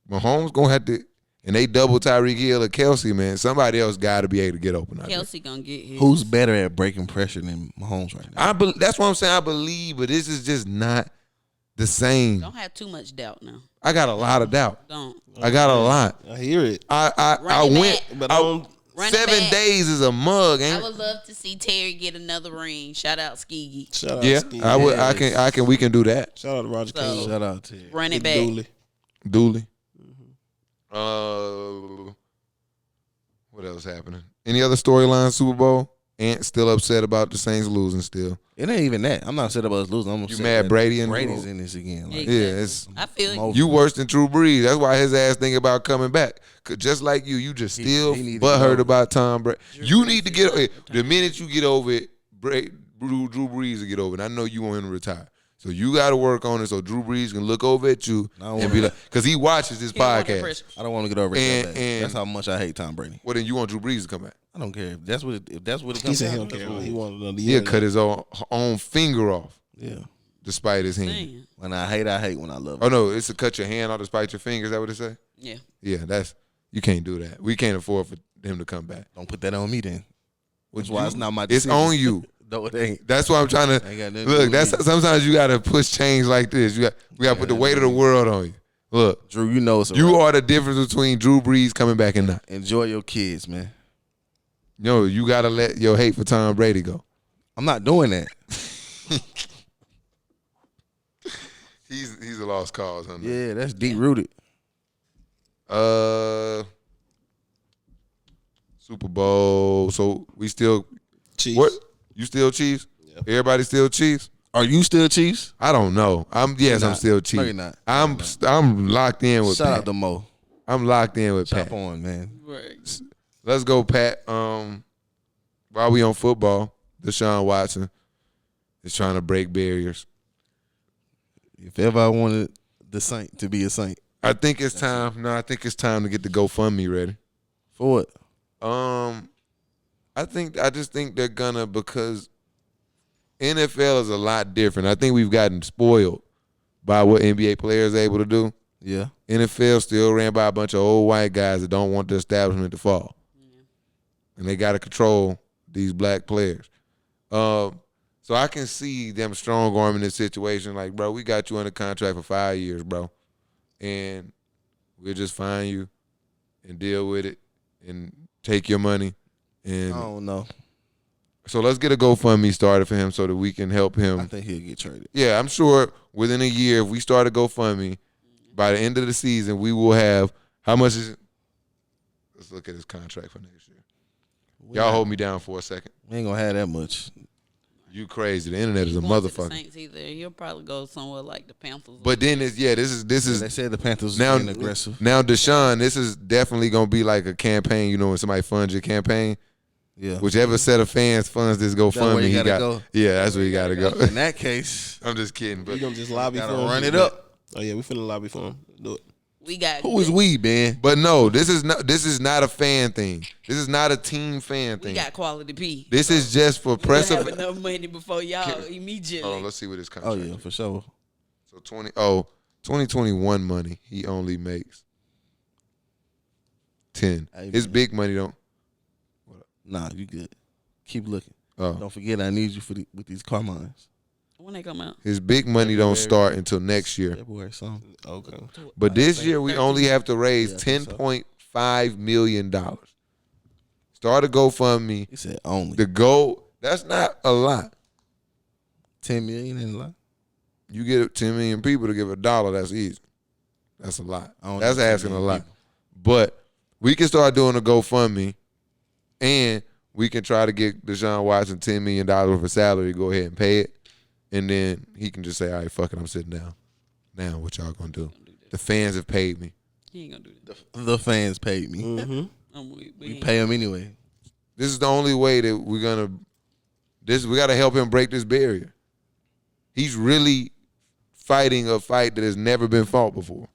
Mahomes gonna have to. And they double Tyreek Hill or Kelsey, man. Somebody else got to be able to get open. Kelsey gonna get his. Who's better at breaking pressure than Mahomes right now? That's what I'm saying. I believe, but this is just not the same. Don't have too much doubt now. I got a lot of doubt. Don't. I got a lot. I hear it. I went. But 7 days is a mug. Ain't I would love to see Terry get another ring. Shout out Skeegee. Shout out Skeegee. I would. I can. We can do that. Shout out to Roger King. Shout out to run it back. Dooley. What else happening? Any other storyline? Super Bowl? Ant still upset about the Saints losing still. It ain't even that. I'm not upset about us losing. I'm upset mad Brady and Brady's in this again. Like, exactly. I feel you worse than Drew Brees. That's why his ass thinking about coming back. Cause just like you just still butthurt about Tom Brady. You need to get over it. The minute you get over it, Drew Brees will get over it. I know you want him to retire. So you got to work on it so Drew Brees can look over at you and be like, because he watches this podcast. I don't want to get over it. That's how much I hate Tom Brady. Well, then you want Drew Brees to come back. I don't care if that's what it comes he said down he to. don't care. He wanted another year. He'll cut his own finger off. Yeah. Despite his hand. When I hate when I love. Oh no, it's to cut your hand off despite your finger. Is that what it say? Yeah. Yeah, you can't do that. We can't afford for him to come back. Don't put that on me then. That's why it's not my decision. It's on you. No, it ain't. That's why I'm trying to look. Sometimes you gotta push change like this. We gotta put the weight of the world on you. Look, Drew, you know you are the difference between Drew Brees coming back and not. Enjoy your kids, man. No, you gotta let your hate for Tom Brady go. I'm not doing that. He's a lost cause, huh? Yeah, that's deep rooted. Super Bowl. So we still Chiefs. What? You still Chiefs? Yep. Everybody still Chiefs? Are you still Chiefs? I don't know. I'm still Chiefs. No, you're not. I'm locked in with Shout Pat. out to Mo. I'm locked in with Chop Pat. on, man. Right. Let's go, Pat. While we on football, Deshaun Watson is trying to break barriers. If ever I wanted the Saint to be a Saint. I think it's time. No, I think it's time to get the GoFundMe ready. For what? I just think they're gonna, because NFL is a lot different. I think we've gotten spoiled by what NBA players are able to do. Yeah. NFL still ran by a bunch of old white guys that don't want the establishment to fall. Yeah. And they got to control these black players. So I can see them strong-arming this situation. Like, bro, we got you under contract for 5 years, bro. And we'll just fine you and deal with it and take your money. And I don't know. so let's get a GoFundMe started for him so that we can help him. I think he'll get traded. Yeah, I'm sure within a year, if we start a GoFundMe, by the end of the season, we will have, how much is it? Let's look at his contract for next year. Y'all hold me down for a second. We ain't going to have that much. You crazy. The internet is a He won't to the motherfucker. Saints either. He'll probably go somewhere like the Panthers. But then this is They said the Panthers now was being aggressive. Now Deshaun, this is definitely gonna be like a campaign. You know, when somebody funds your campaign, Yeah. whichever set of fans funds this GoFundMe, where you he gotta got. go. Yeah, that's where you gotta go. In that case, I'm just kidding, We but gonna just lobby for gotta him. run it up. Oh yeah, we finna lobby for him. Do it. we got Who is we, man? no, this is not a fan thing. This is not a team fan we thing. got quality P. This is just for We'll press. have enough money before y'all Hold immediately. on, let's see what his Oh, contract. yeah, for sure. So 2021 money, he only makes 10. Hey, His man. big money don't. Nah, you good. Keep looking. Oh, Don't forget, I need you with these car mines. When they come out, his big money don't start until next year. February something. Okay. But this year we only have to raise Yeah, I think so. $10.5 million. Start a GoFundMe. He said only. The goal, that's not a lot. 10 million in a lot. You get 10 million people to give $1, that's easy. That's a lot. I don't That's know 10 asking a million lot. people. But we can start doing a GoFundMe, and we can try to get Deshaun Watson $10 million worth of salary, go ahead and pay it. And then he can just say, all right, fuck it, I'm sitting down. Now what y'all gonna do? The fans have paid me. he ain't gonna do that. The fans paid me. Mm-hmm. We We ain't- pay them anyway. This is the only way that we're gonna. We got to help him break this barrier. He's really fighting a fight that has never been fought before.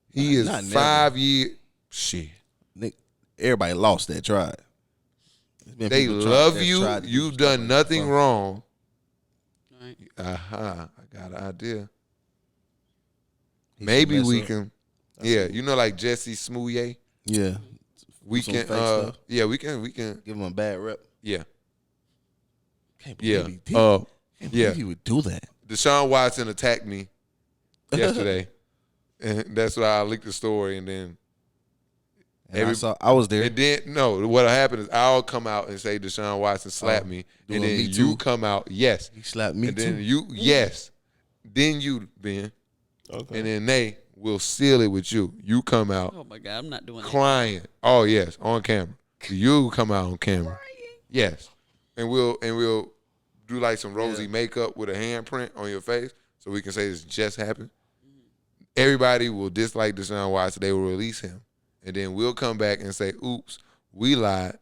He is Not never. 5 years. Shit. Nick, everybody lost that tried. There's been They people love that you. tried to do You've stuff done like nothing that. wrong. Right. Aha, I got an idea. He Maybe mess we up. can. Yeah, you know, like Jesse Smouye. Yeah. We Some can. fake stuff. Yeah, we can. Give him a bad rep. Yeah, Can't yeah. believe he did. Yeah. Can't believe he would do that. Deshaun Watson attacked me yesterday, and that's why I leaked the story. And then, And I was there. and then no, what happened is I'll come out and say Deshaun Watson slapped me, doing and then me you too. come out, yes, He slapped me and too. then you, yes, then you, Ben, Okay. and then they will seal it with you. You come out Oh my God, I'm not doing that. crying. Oh yes, on camera. You come out on camera. Yes, and we'll do like some rosy makeup with a handprint on your face, so we can say this just happened. Everybody will dislike Deshaun Watson. They will release him, and then we'll come back and say, "Oops, we lied."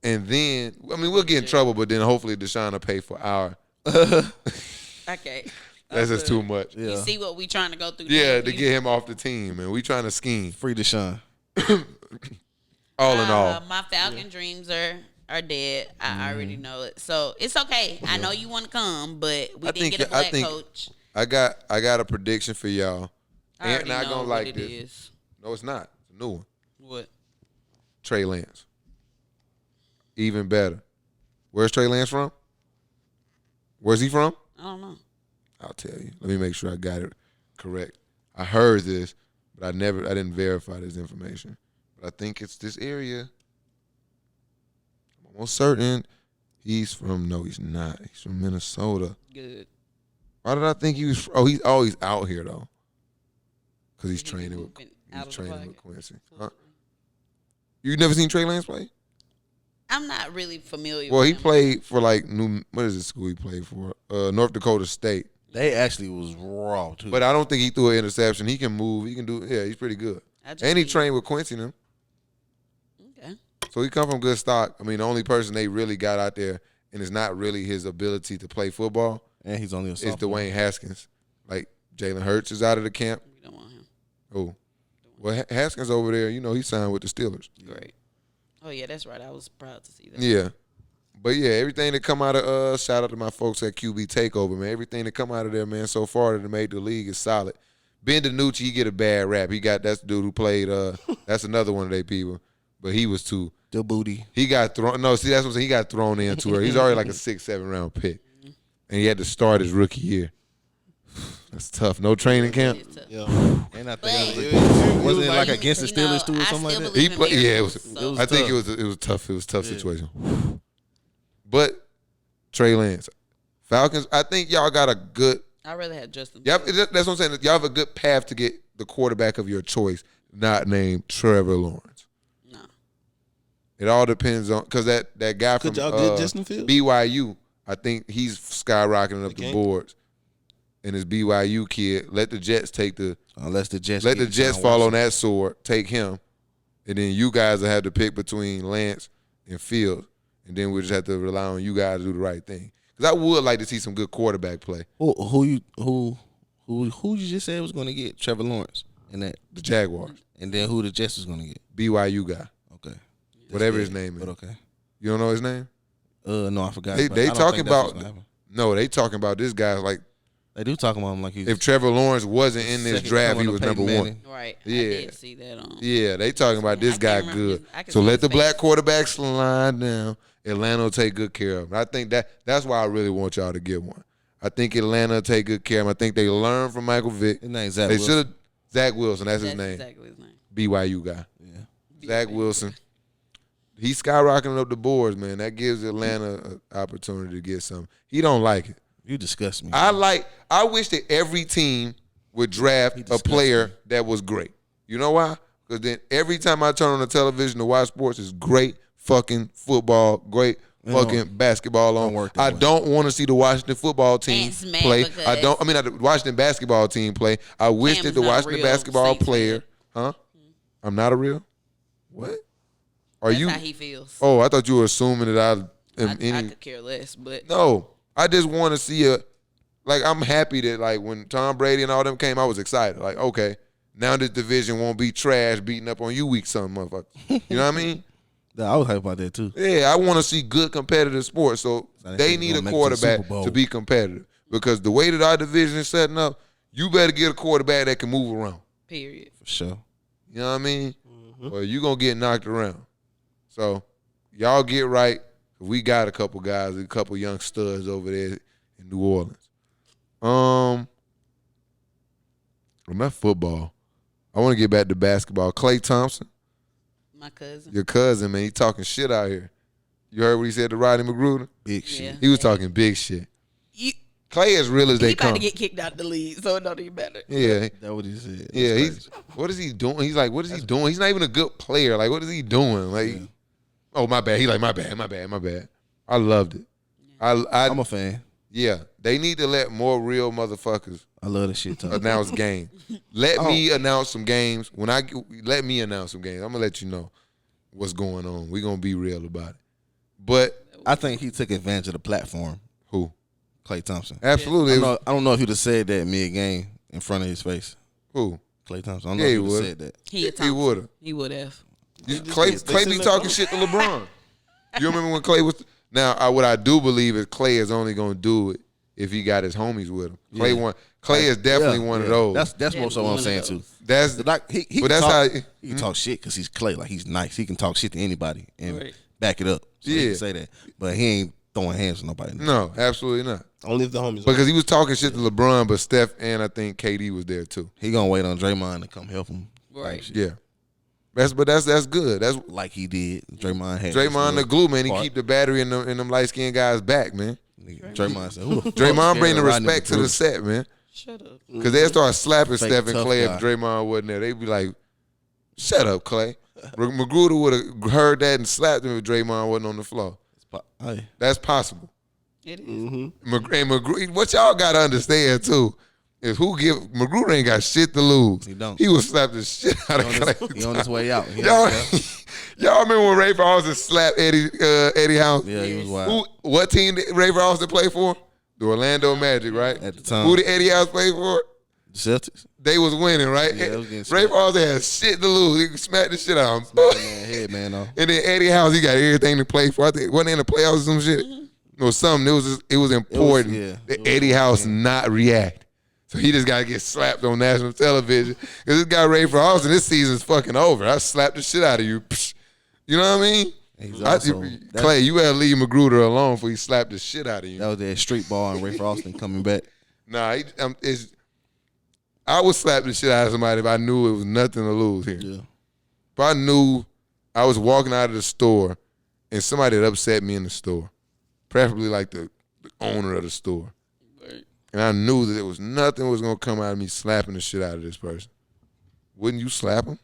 And then, I mean, we'll get in trouble, but then hopefully Deshaun will pay for our. Okay. That's just too much. You Yeah. see what we trying to go through? Yeah, to You- get him off the team, and we trying to scheme. Free Deshaun. All in all, My Falcon dreams are dead. I already know it. So it's okay. I know you want to come, but we I didn't think- get a I black think- coach. I got a prediction for y'all. I Ain't already not know gonna what like it this. is. No, it's not. It's a new one. What? Trey Lance. Even better. Where's Trey Lance from? Where's he from? I don't know. I'll tell you. Let me make sure I got it correct. I heard this, but I didn't verify this information. But I think it's this area. I'm almost certain he's not. He's from Minnesota. Good. Why did I think he was? He's always out here though. Because he's training with Been out of the pocket. Quincy. Huh? You never seen Trey Lance play? I'm not really familiar Well, with he him. played for like what is the school he played for? North Dakota State. They actually was raw too. But I don't think he threw an interception. He can move. He can do. Yeah, he's pretty good. And he trained with Quincy and them. Okay. So he come from good stock. I mean, the only person they really got out there, and it's not really his ability to play football, and he's only a sophomore. Is Dwayne Haskins. Like Jalen Hurts is out of the camp. We don't want him. Oh, well, Haskins over there. You know, he signed with the Steelers. Great. Oh yeah, that's right. I was proud to see that. Yeah. But yeah, everything that come out of shout out to my folks at QB Takeover, man. Everything that come out of there, man, so far that made the league is solid. Ben DiNucci, he get a bad rap. That's the dude who played. That's another one of their people, but he was too the booty. He got thrown. No, see, that's what I'm saying. He got thrown into her. He's already like a 6-7 round pick, and he had to start his rookie year. That's tough. No training camp. Yeah. And I think wasn't it like against the Steelers too or something like that? He played. Yeah, it was. So I think it was tough. It was a tough situation. But Trey Lance, Falcons. I think y'all got a good. I'd rather have Justin. Yep, that's what I'm saying. Y'all have a good path to get the quarterback of your choice, not named Trevor Lawrence. No. It all depends on because that guy Could from y'all get Justin Fields? BYU, I think he's skyrocketing up the boards. And his BYU kid, let the Jets take the unless the Jets fall on that sword, take him, and then you guys will have to pick between Lance and Fields, and then we'll just have to rely on you guys to do the right thing. Because I would like to see some good quarterback play. Who you just said was going to get Trevor Lawrence and that the Jaguars, and then who the Jets was going to get BYU guy. Okay, whatever his name is. But okay, you don't know his name? No, I forgot. They talking about they talking about this guy like. They do talk about him like he's. If Trevor Lawrence wasn't in this draft, he was number one. Right. Yeah. I did see that on. Yeah, they talking about this guy good. So let the black quarterback slide down. Atlanta will take good care of him. I think that's why I really want y'all to get one. I think Atlanta will take good care of him. I think they learn from Michael Vick. His name's Zach Wilson. They should have Zach Wilson. That's his name. Exactly his name. BYU guy. Yeah. Zach Wilson. He's skyrocketing up the boards, man. That gives Atlanta an opportunity to get something. He don't like it. You disgust me. I wish that every team would draft a player that was great. You know why? Because then every time I turn on the television to watch sports, it's great fucking football, great fucking basketball on. I don't want to see the Washington football team play. The Washington basketball team play. I wish that the Washington basketball player, I'm not a real. What? That's how he feels. Oh, I thought you were assuming that I could care less, but no. I just want to see I'm happy that when Tom Brady and all them came, I was excited. Like, okay, now this division won't be trash beating up on you weak son motherfucker. You know what I mean? Yeah, I was hyped about that too. Yeah, I want to see good competitive sports. So they need a quarterback to be competitive. Because the way that our division is setting up, you better get a quarterback that can move around. Period. For sure. You know what I mean? Mm-hmm. Or you're going to get knocked around. So y'all get right. We got a couple guys, a couple young studs over there in New Orleans. Enough football. I want to get back to basketball. Klay Thompson. My cousin. Your cousin, man. He talking shit out here. You heard what he said to Rodney McGruder? Big shit. He was talking big shit. Klay as real as they come. He about to get kicked out of the league, so it don't even matter. Yeah. That's what he said. Yeah. What is he doing? He's like, what is he doing? He's not even a good player. Like, what is he doing? Like, oh, my bad. He like, my bad. I loved it. I'm a fan. Yeah. They need to let more real motherfuckers I love the shit talk. announce games. Let me announce some games. Let me announce some games. I'm going to let you know what's going on. We're going to be real about it. But I think he took advantage of the platform. Who? Klay Thompson. Absolutely. I don't know if he'd have said that mid-game in front of his face. Who? Klay Thompson. I don't know if he would have said that. He would have. He would have. Klay be talking shit to LeBron. You remember when Klay was – now, what I do believe is Klay is only going to do it if he got his homies with him. Klay is definitely one of those. That's most of what I'm saying too. That's he can talk shit because he's Klay. Like he's nice. He can talk shit to anybody and back it up. So he can say that, but he ain't throwing hands with nobody. No, absolutely not. Only if the homies. Because he was talking shit to LeBron, but Steph and I think KD was there too. He gonna wait on Draymond to come help him. Right. Yeah. That's good. That's like he did. Draymond the glue, man. He keep the battery in them light skinned guys back, man. Draymond said, "Who the fuck Draymond bring the Rodney respect to the set, man." Shut up. Because they'll start slapping Fake Steph and tough Klay guy. if Draymond wasn't there. They'd be like, "Shut up, Klay." McGruder would have heard that and slapped him if Draymond wasn't on the floor. That's possible. It is. Mm-hmm. And McGruder, what y'all gotta understand too is McGruder ain't got shit to lose. He don't. He will slap the shit out of Klay. He on his way out. Y'all remember when Ray Austin slapped Eddie House? Yeah, he was wild. What team did Ray Austin play for? The Orlando Magic, right? At the time. Who did Eddie House play for? The Celtics. They was winning, right? Yeah, they was getting Ray smacked. Austin had shit to lose. He smacked the shit out of him. Smack man head, man, though. And then Eddie House, he got everything to play for. I think wasn't in the playoffs or some shit. Or something. It was important that Eddie House not react. So he just got to get slapped on national television. Because this guy Ray Austin, this season's fucking over. I slapped the shit out of you. You know what I mean? Klay, you had to leave McGruder alone before he slapped the shit out of you. That was that street ball and Ray Austin coming back. Nah, I would slap the shit out of somebody if I knew it was nothing to lose here. Yeah. If I knew I was walking out of the store and somebody had upset me in the store, preferably like the owner of the store, and I knew that there was nothing was going to come out of me slapping the shit out of this person, wouldn't you slap him?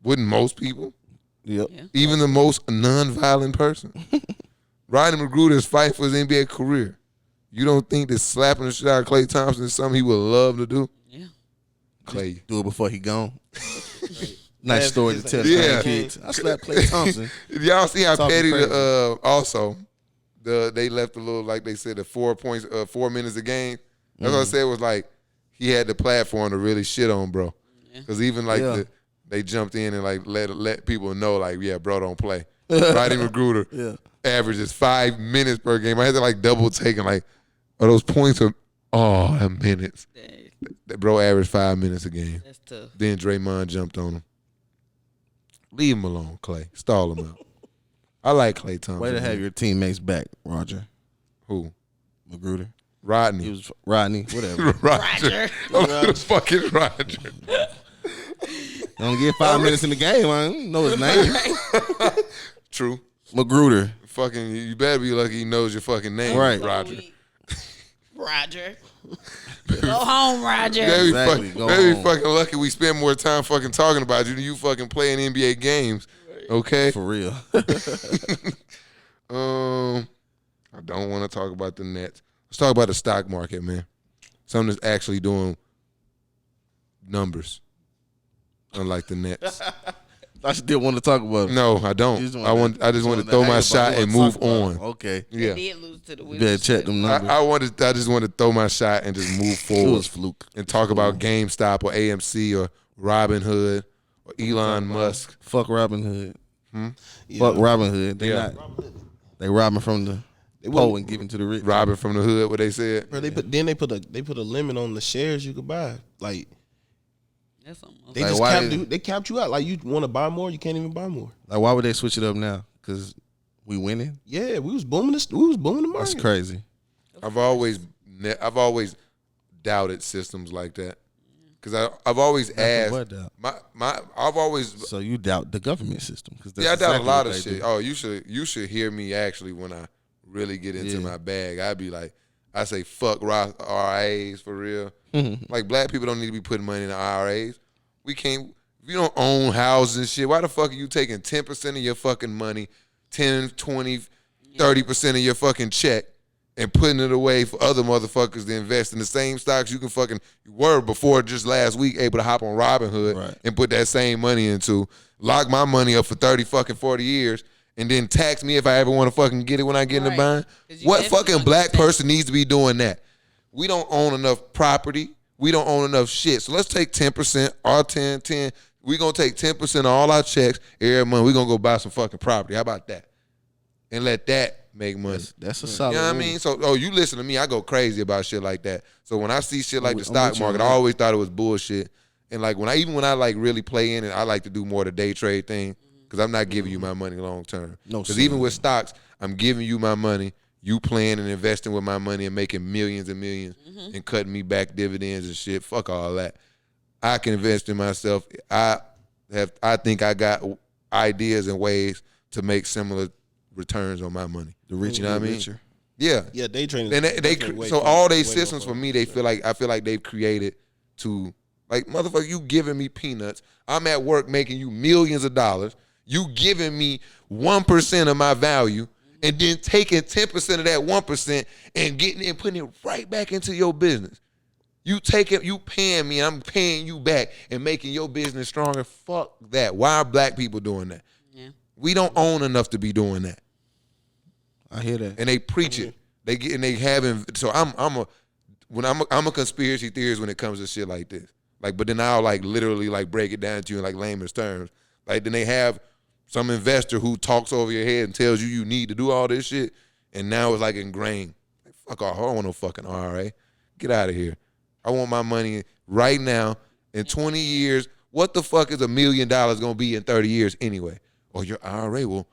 Wouldn't most people? Yep. Yeah. Even the most non-violent person. Rodney McGruder is fighting for his NBA career. You don't think that slapping the shit out of Klay Thompson is something he would love to do? Yeah. Klay. Do it before he gone. Nice story to tell Yeah. kids. I slapped Klay Thompson. Y'all see how Talking petty crazy. also they left a little, like they said, the 4 points, 4 minutes a game. That's what I said was like he had the platform to really shit on, bro. Because even like they jumped in and like let people know like, yeah, bro, don't play. Rodney McGruder averages 5 minutes per game. I had to like double take and like, oh, those points are minutes. That bro averaged 5 minutes a game. That's tough. Then Draymond jumped on him. Leave him alone, Klay. Stall him out. I like Klay Thompson. Way to have your teammates back, Roger. Who? McGruder. Rodney. He was Rodney, whatever. Roger. Who the fuck is Roger? Don't get 5 minutes in the game. I don't know his name. True. McGruder. Fucking, you better be lucky he knows your fucking name, Right. Roger. Roger. Go home, Roger. Exactly. Go Better be home. fucking lucky we spend more time fucking talking about you than you fucking playing NBA games. Okay? For real. I don't want to talk about the Nets. Let's talk about the stock market, man. Something that's actually doing numbers, unlike the Nets. I still want to talk about it. No, I don't. I just want to throw my shot and move on. Okay. Yeah. They did lose to the You Wizards. better check them numbers. I just want to throw my shot and just move It forward was fluke. and talk about GameStop or AMC or Robin Hood or Elon Musk. Fuck Robin Hood. Fuck Robin Hood. They robbing from the poor and giving to the rich. Robin from the hood, what they said. Bro, they put a limit on the shares you could buy. Like That's almost they Like, just why they capped you out. Like you want to buy more, you can't even buy more. Like, why would they switch it up now? Because we winning? Yeah, we was booming the market. That's crazy. I've always doubted systems like that because I've always asked. What doubt? I've always So you doubt the government system? Cause that's I doubt exactly a lot what of they shit. do. Oh, you should hear me actually when I really get into my bag. I'd be like, I say fuck RIAs for real. Like black people don't need to be putting money in the IRAs. We can't. If you don't own houses and shit, why the fuck are you taking 10% of your fucking money, 10, 20, 30% of your fucking check and putting it away for other motherfuckers to invest in the same stocks you can fucking were before just last week able to hop on Robinhood and put that same money into, lock my money up for 30 fucking 40 years and then tax me if I ever want to fucking get it when I get in the bind? 'Cause you What definitely fucking gonna black get that. person needs to be doing that? We don't own enough property. We don't own enough shit. So let's take 10%, our 10. We're going to take 10% of all our checks every month. We're going to go buy some fucking property. How about that? And let that make money. That's a solid You know what I move. mean? So, you listen to me. I go crazy about shit like that. So when I see shit like the I'm stock with you market, on I that. always thought it was bullshit. And like when I like really play in it, I like to do more of the day trade thing because I'm not giving you my money long term. No, Because sir. even with stocks, I'm giving you my money. You playing and investing with my money and making millions and millions and cutting me back dividends and shit. Fuck all that. I can invest in myself. I think I got ideas and ways to make similar returns on my money. The rich You know what I mean? richer. Yeah. Yeah, day trading. And so all they systems for me, I feel like they've created to, like, motherfucker, you giving me peanuts. I'm at work making you millions of dollars. You giving me 1% of my value, and then taking 10% of that 1% and getting and putting it right back into your business. You paying me, I'm paying you back and making your business stronger. Fuck that. Why are black people doing that? Yeah. We don't own enough to be doing that. I hear that. And they preach it. I'm a conspiracy theorist when it comes to shit like this. Like, but then I'll like literally like break it down to you in like layman's terms. Like then they have some investor who talks over your head and tells you need to do all this shit, and now it's like ingrained. Like, fuck off, I don't want no fucking IRA. Get out of here. I want my money right now. In 20 years, what the fuck is $1 million gonna be in 30 years anyway? Or your IRA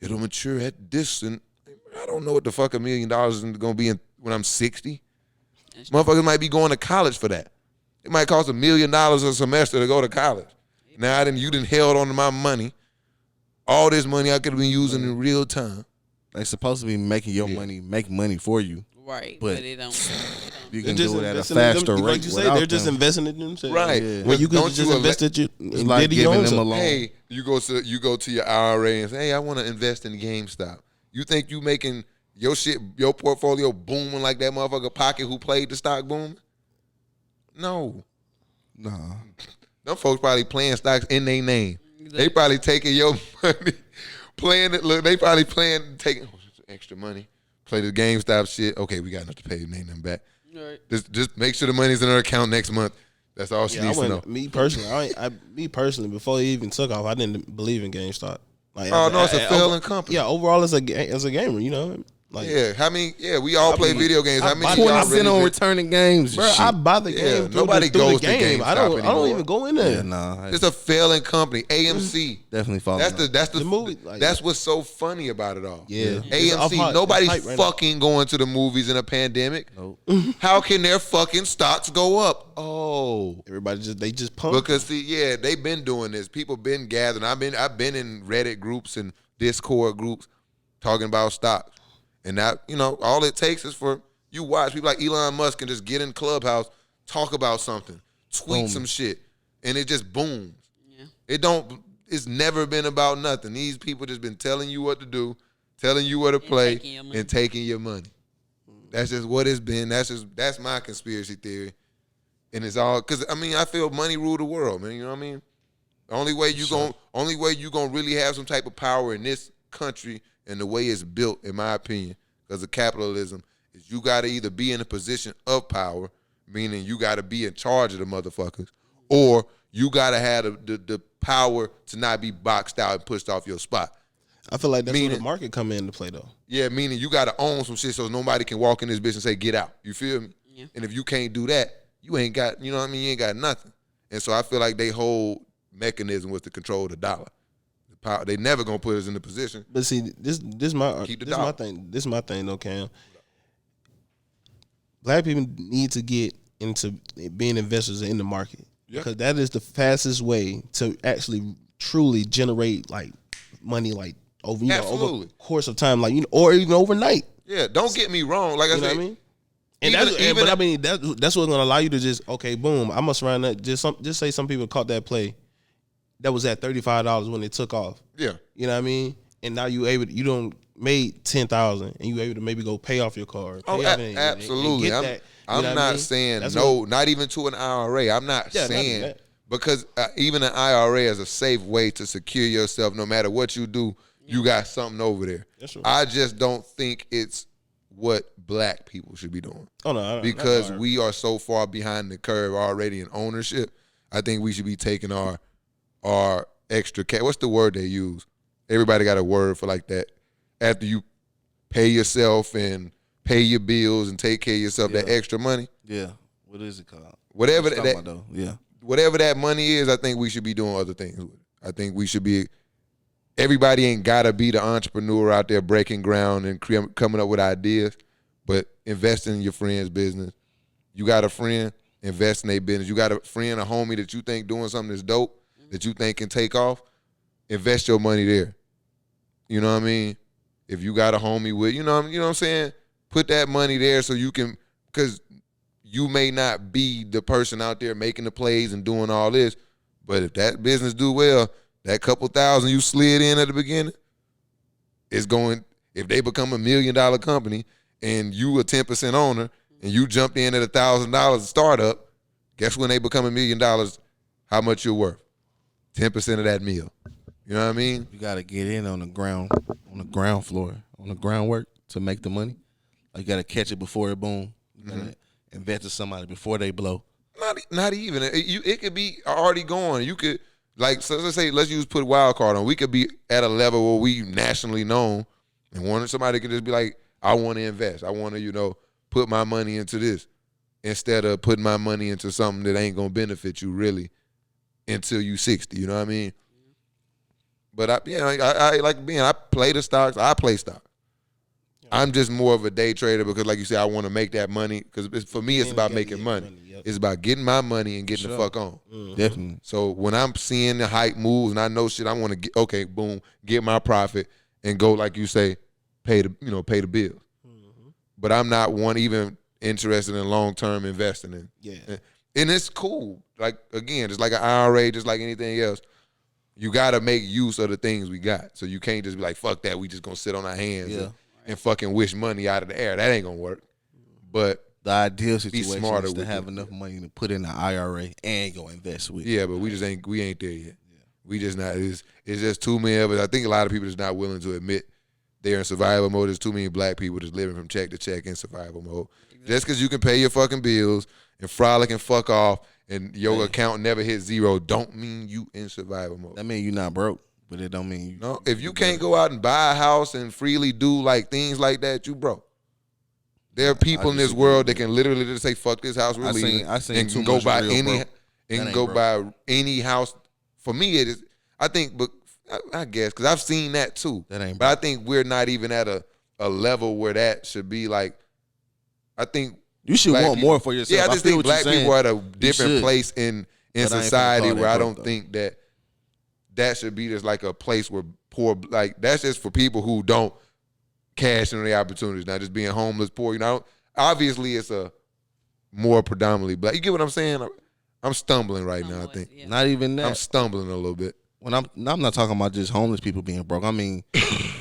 it'll mature at this, and I don't know what the fuck $1 million is gonna be when I'm 60. Motherfuckers might be going to college for that. It might cost $1 million a semester to go to college. Now you done held on to my money. All this money I could have been using in real time. They supposed to be making your money make money for you. Right, But but it don't. You can just do it at a investing in faster them, rate. like you say, without they're just them. investing in themselves. Right. Yeah. Well, you could Don't just you invest it It's in like Diddy giving owns them it. a loan. Hey, you go to your IRA and say, hey, I want to invest in GameStop. You think you making your portfolio booming like that motherfucker Pocket who played the stock boom? No. Nah. Them folks probably playing stocks in their name. They probably taking your money, playing it. Look, they probably taking extra money, play the GameStop shit. Okay, we got enough to pay them back. Right. Just make sure the money's in her account next month. That's all she Yeah, needs to know. me personally, before it even took off, I didn't believe in GameStop. Like, Oh no, it's a failing company. Yeah, overall as a gamer, you know, like we all play video games. How many of y'all 20 really cent on been- returning games. bro, shit. I buy the game. through nobody the goes to game. I don't GameStop even go in there. Yeah, nah. It's a failing company. AMC. Definitely falling. That's the movie, like- that's what's so funny about it all. Yeah. It's AMC. hype- Nobody's it's hype right now. fucking going to the movies in a pandemic. Nope. How can their fucking stocks go up? Oh, Everybody just pump. because see, they've been doing this. People been gathering. I've been in Reddit groups and Discord groups talking about stocks. And that, all it takes is for you watch people like Elon Musk and just get in Clubhouse, talk about something, tweet some shit, and it just booms. Yeah. It's never been about nothing. These people just been telling you what to do, telling you where to play, taking your money. and taking your money. That's just what it's been. That's my conspiracy theory. And it's all because I feel money rule the world, man. You know what I mean? The only way you gonna really have some type of power in this country and the way it's built, in my opinion, because of capitalism, is you got to either be in a position of power, meaning you got to be in charge of the motherfuckers, or you got to have the power to not be boxed out and pushed off your spot. I feel like that's where Meaning- the market come into play, though. Yeah, meaning you got to own some shit so nobody can walk in this bitch and say, get out. You feel me? Yeah. And if you can't do that, you ain't got, you know what I mean? You ain't got nothing. And so I feel like they whole mechanism was to control the dollar. Power. They never gonna put us in the position. But see, this my thing. This is my thing, though, Cam. Black people need to get into being investors in the market because that is the fastest way to actually truly generate like money, like over over the course of time, like or even overnight. Yeah, don't get me wrong. Like I said, What I mean? And even that's what's gonna allow you to just boom. I must run that. Just say some people caught that play that was at $35 when it took off. Yeah, You know what I mean? And now you don't made 10,000 and you able to maybe go pay off your car. absolutely. I'm not saying not even to an IRA. I'm not saying that. because even an IRA is a safe way to secure yourself. No matter what you do, you got something over there. That's right. I just don't think it's what black people should be doing. Oh no, Because we are so far behind the curve already in ownership. I think we should be taking our extra cash. What's the word they use? Everybody got a word for like that. After you pay yourself and pay your bills and take care of yourself, that extra money. Yeah. What is it called? Whatever What you talking about, though? Yeah. whatever that money is, I think we should be doing other things with it. I think we should be. Everybody ain't gotta be the entrepreneur out there breaking ground and coming up with ideas, but investing in your friend's business. You got a friend, invest in their business. You got a friend, a homie that you think doing something that's dope, that you think can take off, invest your money there. You know what I mean? If you got a homie with, you know what I'm saying? Put that money there so you can, because you may not be the person out there making the plays and doing all this, but if that business do well, that couple thousand you slid in at the beginning, If they become $1 million company and you a 10% owner and you jumped in at $1,000 startup, guess when they become $1 million, how much you're worth? 10% of that meal. You know what I mean? You got to get in on the ground floor, on the groundwork to make the money. Like, you got to catch it before it boom. You got to invest in somebody before they blow. Not even. It could be already going. You could, like, so let's say, let's put WildCard on. We could be at a level where we nationally known, and somebody could just be like, I want to invest. I want to, put my money into this instead of putting my money into something that ain't going to benefit you really until you 60. You know what I mean? But I play the stocks. I play stock. I'm just more of a day trader because, like you said, I want to make that money. Because for me, it's about making money. Yep. It's about getting my money and getting the fuck on. Definitely. So when I'm seeing the hype moves and I know shit, I want to get, okay, boom, get my profit and go, like you say, pay the bills. But I'm not even interested in long-term investing in. Yeah. And it's cool. Like, again, just like an IRA, just like anything else. You got to make use of the things we got. So you can't just be like, fuck that, we just going to sit on our hands and fucking wish money out of the air. That ain't going to work. But the ideal situation is to with have enough money to put in an IRA and go invest with. Yeah, but we ain't there yet. Yeah. We just not. It's just too many of us. I think a lot of people just not willing to admit they're in survival mode. There's too many black people just living from check to check in survival mode. Exactly. Just because you can pay your fucking bills and frolic and fuck off and your account never hit zero don't mean you in survival mode. That mean you not broke, but it don't mean you. No, if you can't go out and buy a house and freely do like things like that, you broke. There are people in this world that can literally just say, "Fuck this house, we're leaving," and can go buy any house. For me, it is. I think, but I guess because I've seen that too. That ain't. But I think we're not even at a level where that should be like. I think you should want more for yourself. Yeah, I just think black people are at a different place in society where I don't think that should be just like a place where poor, like that's just for people who don't cash in the opportunities, not just being homeless, poor. Obviously it's a more predominantly black. You get what I'm saying? I'm stumbling right now. I think not even that. I'm stumbling a little bit. When I'm not talking about just homeless people being broke. I mean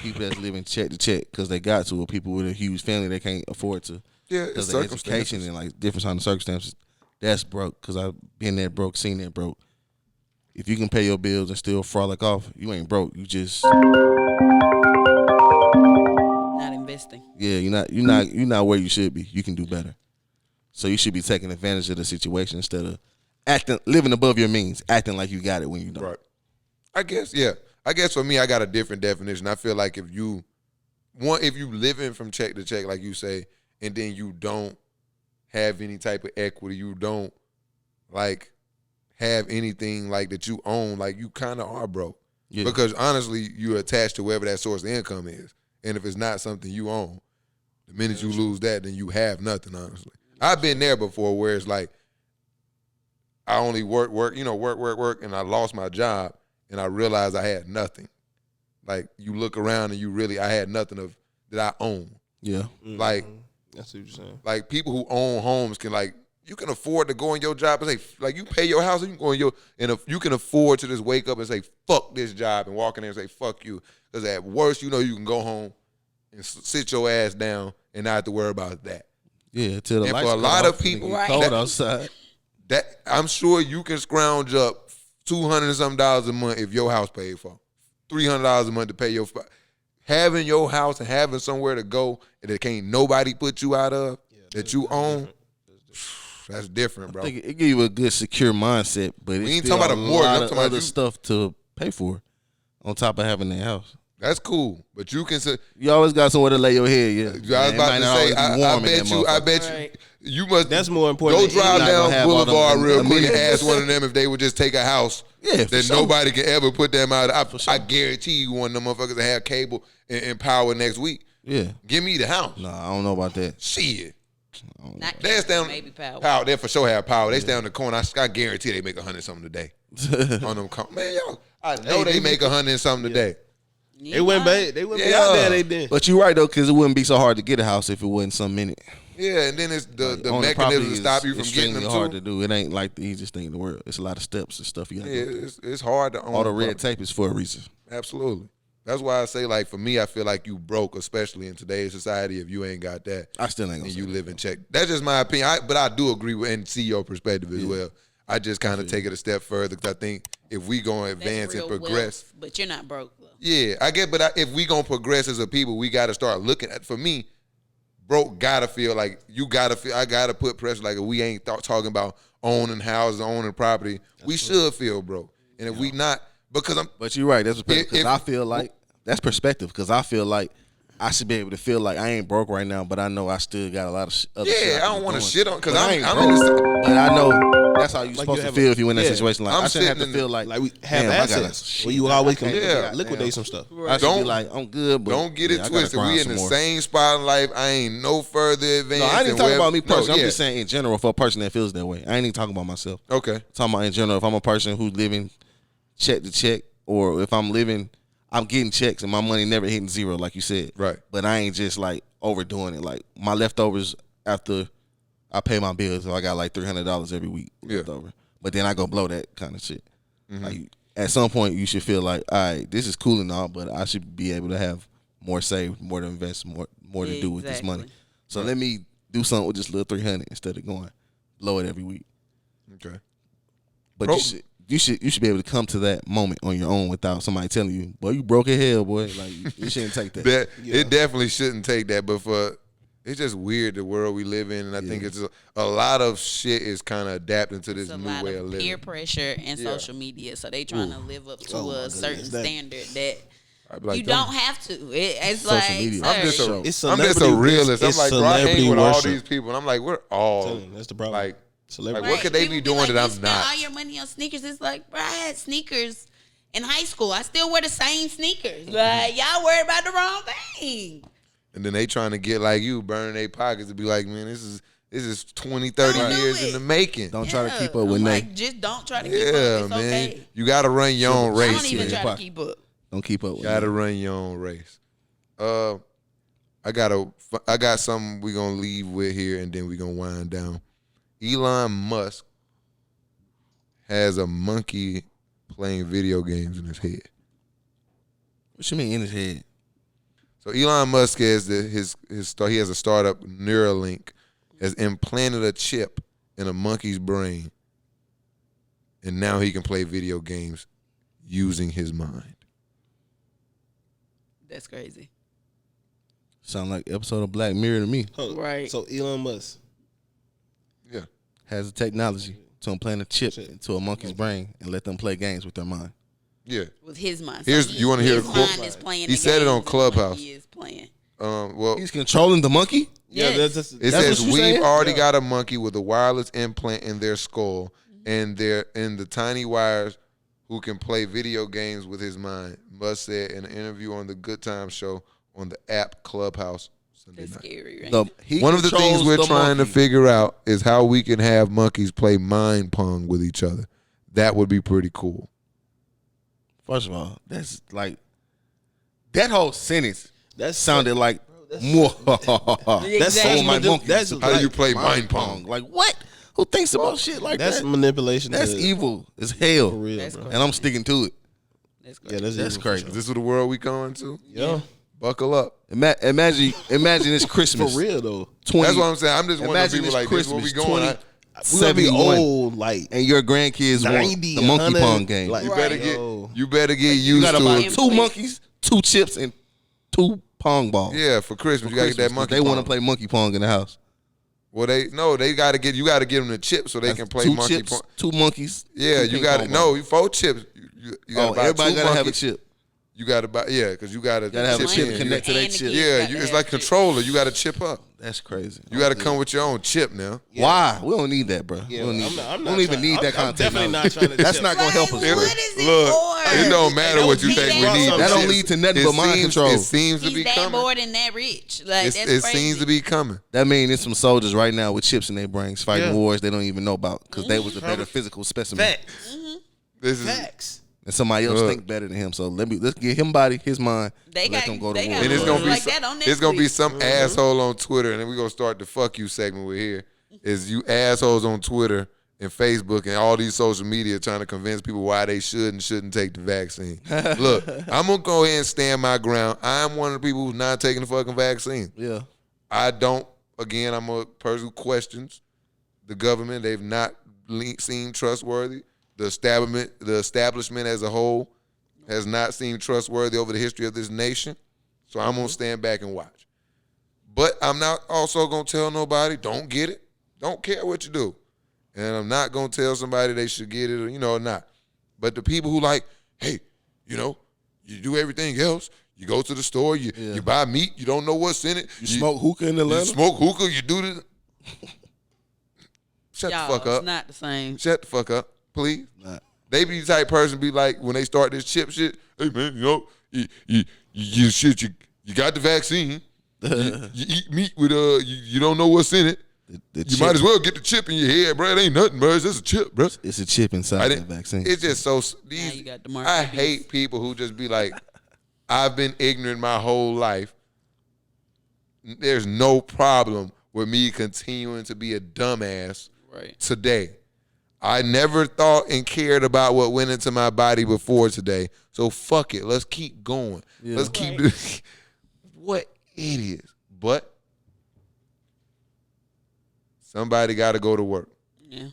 people that's living check to check because they got to, or people with a huge family they can't afford to. Yeah, because of education and like different kind of circumstances. That's broke. Because I've been there broke, seen that broke. If you can pay your bills and still frolic off, you ain't broke. You just not investing. Yeah, you're not where you should be. You can do better. So you should be taking advantage of the situation instead of living above your means, acting like you got it when you don't. Right. I guess, yeah. I guess for me, I got a different definition. I feel like if you living from check to check, like you say, and then you don't have any type of equity, you don't like have anything like that you own, like you kind of are broke. Yeah. Because honestly, you're attached to wherever that source of income is. And if it's not something you own, the minute you lose that, then you have nothing, honestly. I've been there before where it's like I only work, and I lost my job and I realized I had nothing. Like you look around and I had nothing that I own. Yeah. Like that's what you're saying. Like people who own homes you can afford to go in your job and say, like you pay your house and you can go and you can afford to just wake up and say, fuck this job and walk in there and say, fuck you. Because at worst, you can go home and sit your ass down and not have to worry about that. Yeah, till the lights for a lot of people, cold outside. That I'm sure you can scrounge up $200 and something a month if your house paid for. $300 a month to pay your. Having your house and having somewhere to go that can't nobody put you out of that you own. That's different, bro. I think it give you a good secure mindset, but we it's ain't talking about a mortgage. lot of other stuff to pay for on top of having that house. That's cool, but you can say you always got somewhere to lay your head. Yeah, I was about to say. I bet you must. That's more important. Go drive down Boulevard real quick and ask one of them if they would just take a house that nobody can ever put them out. I guarantee you one of them motherfuckers that have cable and power next week. Yeah, give me the house. No, I don't know about that. Shit. They down, maybe power. They for sure have power. They stand in the corner. I guarantee they make 100 something a day. On them, man, yo, I know they make 100 something a day. Yeah. They wouldn't be out there. They did. But you're right though, because it wouldn't be so hard to get a house if it wasn't some minute. Yeah, and then it's the mechanism to stop you from getting them. It's hard to do. It ain't like the easiest thing in the world. It's a lot of steps and stuff you got to do. It's hard to own. All the red tape is for a reason. Absolutely. That's why I say, like, for me, I feel like you broke, especially in today's society, if you ain't got that. I still ain't gonna and say you that, live in check. That's just my opinion. But I do agree with and see your perspective as well. I just kind of take it a step further because I think if we gonna advance and progress, wealth, but you're not broke though. Yeah, I get. But if we gonna progress as a people, we got to start looking at. For me, broke gotta feel like you gotta feel. I gotta put pressure. Like if we ain't talking about owning houses, owning property, we should feel broke. And if we not, because I'm. But you're right. That's perspective. Because I feel like that's perspective. Because I feel like I should be able to feel like I ain't broke right now, but I know I still got a lot of other shit. Yeah, I don't want to shit on because I'm in broke, but I know that's how you're supposed to feel if you in that situation. Like I shouldn't have to feel like we have assets. Well, you always can liquidate some stuff. I should be like, I'm good, but don't get it twisted. We in the same spot in life. I ain't no further advanced. No, I ain't even talking about me personally. I'm just saying in general for a person that feels that way. I ain't even talking about myself. Okay. I'm talking about in general if I'm a person who's living check to check, or if I'm getting checks and my money never hitting zero, like you said. Right. But I ain't just like overdoing it. Like my leftovers after I pay my bills, so I got like $300 every week left over. But then I go blow that kind of shit. Mm-hmm. Like at some point you should feel like, all right, this is cool and all, but I should be able to have more saved, more to invest, more to do with this money. So let me do something with this little 300 instead of going blow it every week. Okay. But you should be able to come to that moment on your own without somebody telling you, boy, you broke as hell, boy. Like you shouldn't take that. It definitely shouldn't take that, but it's just weird the world we live in, and I think it's a lot of shit is kind of adapting to this new way of living. Peer pressure and social media, so they trying to live up to a certain standard that you don't have to. It's social like media. I'm just a realist. I'm like, bro, I hang with all these people, and I'm like, we're all that's the problem. Like, celebrity. what could they be doing like, that I'm spend not? All your money on sneakers. It's like, bro, I had sneakers in high school. I still wear the same sneakers. Like, y'all worried about the wrong thing. And then they trying to get like you, burning their pockets to be like, man, this is 20, 30 years in the making. Don't try to keep up with like, just don't try to keep up. It's man. okay. You got to run your own race. I don't even try to keep up. Don't keep up with Got to run your own race. I got something we're going to leave with here, and then we're going to wind down. Elon Musk has a monkey playing video games in his head. What you mean in his head? So Elon Musk has he has a startup, Neuralink, has implanted a chip in a monkey's brain, and now he can play video games using his mind. That's crazy. Sound like episode of Black Mirror to me. Right. So Elon Musk has the technology to implant a chip into a monkey's brain and let them play games with their mind. Yeah. With his mind. You want to hear the quote? He said it on Clubhouse. He is playing. Well, he's controlling the monkey? Yes. It says we've already got a monkey with a wireless implant in their skull, and they're in the tiny wires who can play video games with his mind. Musk said in an interview on the Good Times show on the app Clubhouse Sunday That's night. scary, right? One of the things we're trying to figure out is how we can have monkeys play mind pong with each other. That would be pretty cool. First of all, that's like that whole sentence. That sounded like more. That's how do you play mind pong? Like what? Who thinks about shit like that's that? Manipulation. That's evil as hell. For real, That's bro. And I'm sticking to it. That's crazy. Yeah, that's crazy. Is this what the world we going to? Yeah. Buckle up. Imagine it's Christmas. For real though. That's what I'm saying. I'm just wondering people like, this where we going? We gonna be old, like, and your grandkids 90, want the monkey pong game. Like, you better get used you gotta to buy it. 2 monkeys, 2 chips, and 2 pong balls. Yeah, for Christmas. You gotta get that monkey They pong. want to play monkey pong in the house. Well, you gotta give them the chips so they can play 2 monkey chips, pong. 2 monkeys. Yeah, you got it. No, 4 chips. You gotta buy everybody 2 gotta have a monkeys. chip. You gotta buy, because you gotta have a chip in. connect to that chip. Yeah, it's like controller. You gotta chip up. That's crazy. You gotta come with your own chip now. Yeah. Why? We don't need that, bro. Yeah, we I'm don't even need that kind of definitely not technology. trying to. That's not gonna help us. What is it Look, for? it don't matter what you think we need. That don't lead to nothing but mind control. It seems to He's be that coming. bored and that rich. Like, that's It crazy. seems to be coming. That means there's some soldiers right now with chips in their brains fighting wars they don't even know about because they was a better physical specimen. This is Facts. And somebody else think better than him. So let's get him body, his mind. Let them go to war. And it's gonna be like that on it's gonna be Netflix. some asshole on Twitter, and then we're gonna start the fuck you segment with here. Is you assholes on Twitter and Facebook and all these social media trying to convince people why they should and shouldn't take the vaccine. Look, I'm going to go ahead and stand my ground. I'm one of the people who's not taking the fucking vaccine. Yeah. I don't, again, I'm a person who questions the government. They've not seemed trustworthy. The establishment as a whole has not seemed trustworthy over the history of this nation. So I'm going to stand back and watch. But I'm not also going to tell nobody, don't get it. Don't care what you do. And I'm not going to tell somebody they should get it or, not. But the people who like, hey, you do everything else. You go to the store, you buy meat, you don't know what's in it. You smoke hookah in Atlanta? You smoke hookah, you do this. Shut the fuck up. It's not the same. Shut the fuck up, please. Not. They be the type person be like, when they start this chip shit, hey man, you got the vaccine. you eat meat with you don't know what's in it. You might as well get the chip in your head, bro. It ain't nothing, bro. It's just a chip, bro. It's a chip inside the vaccine. It's just so. You got the I hate people who just be like, I've been ignorant my whole life. There's no problem with me continuing to be a dumbass today. I never thought and cared about what went into my body before today. So fuck it. Let's keep going. Yeah. Let's keep doing what it is. But somebody got to go to work. Yeah.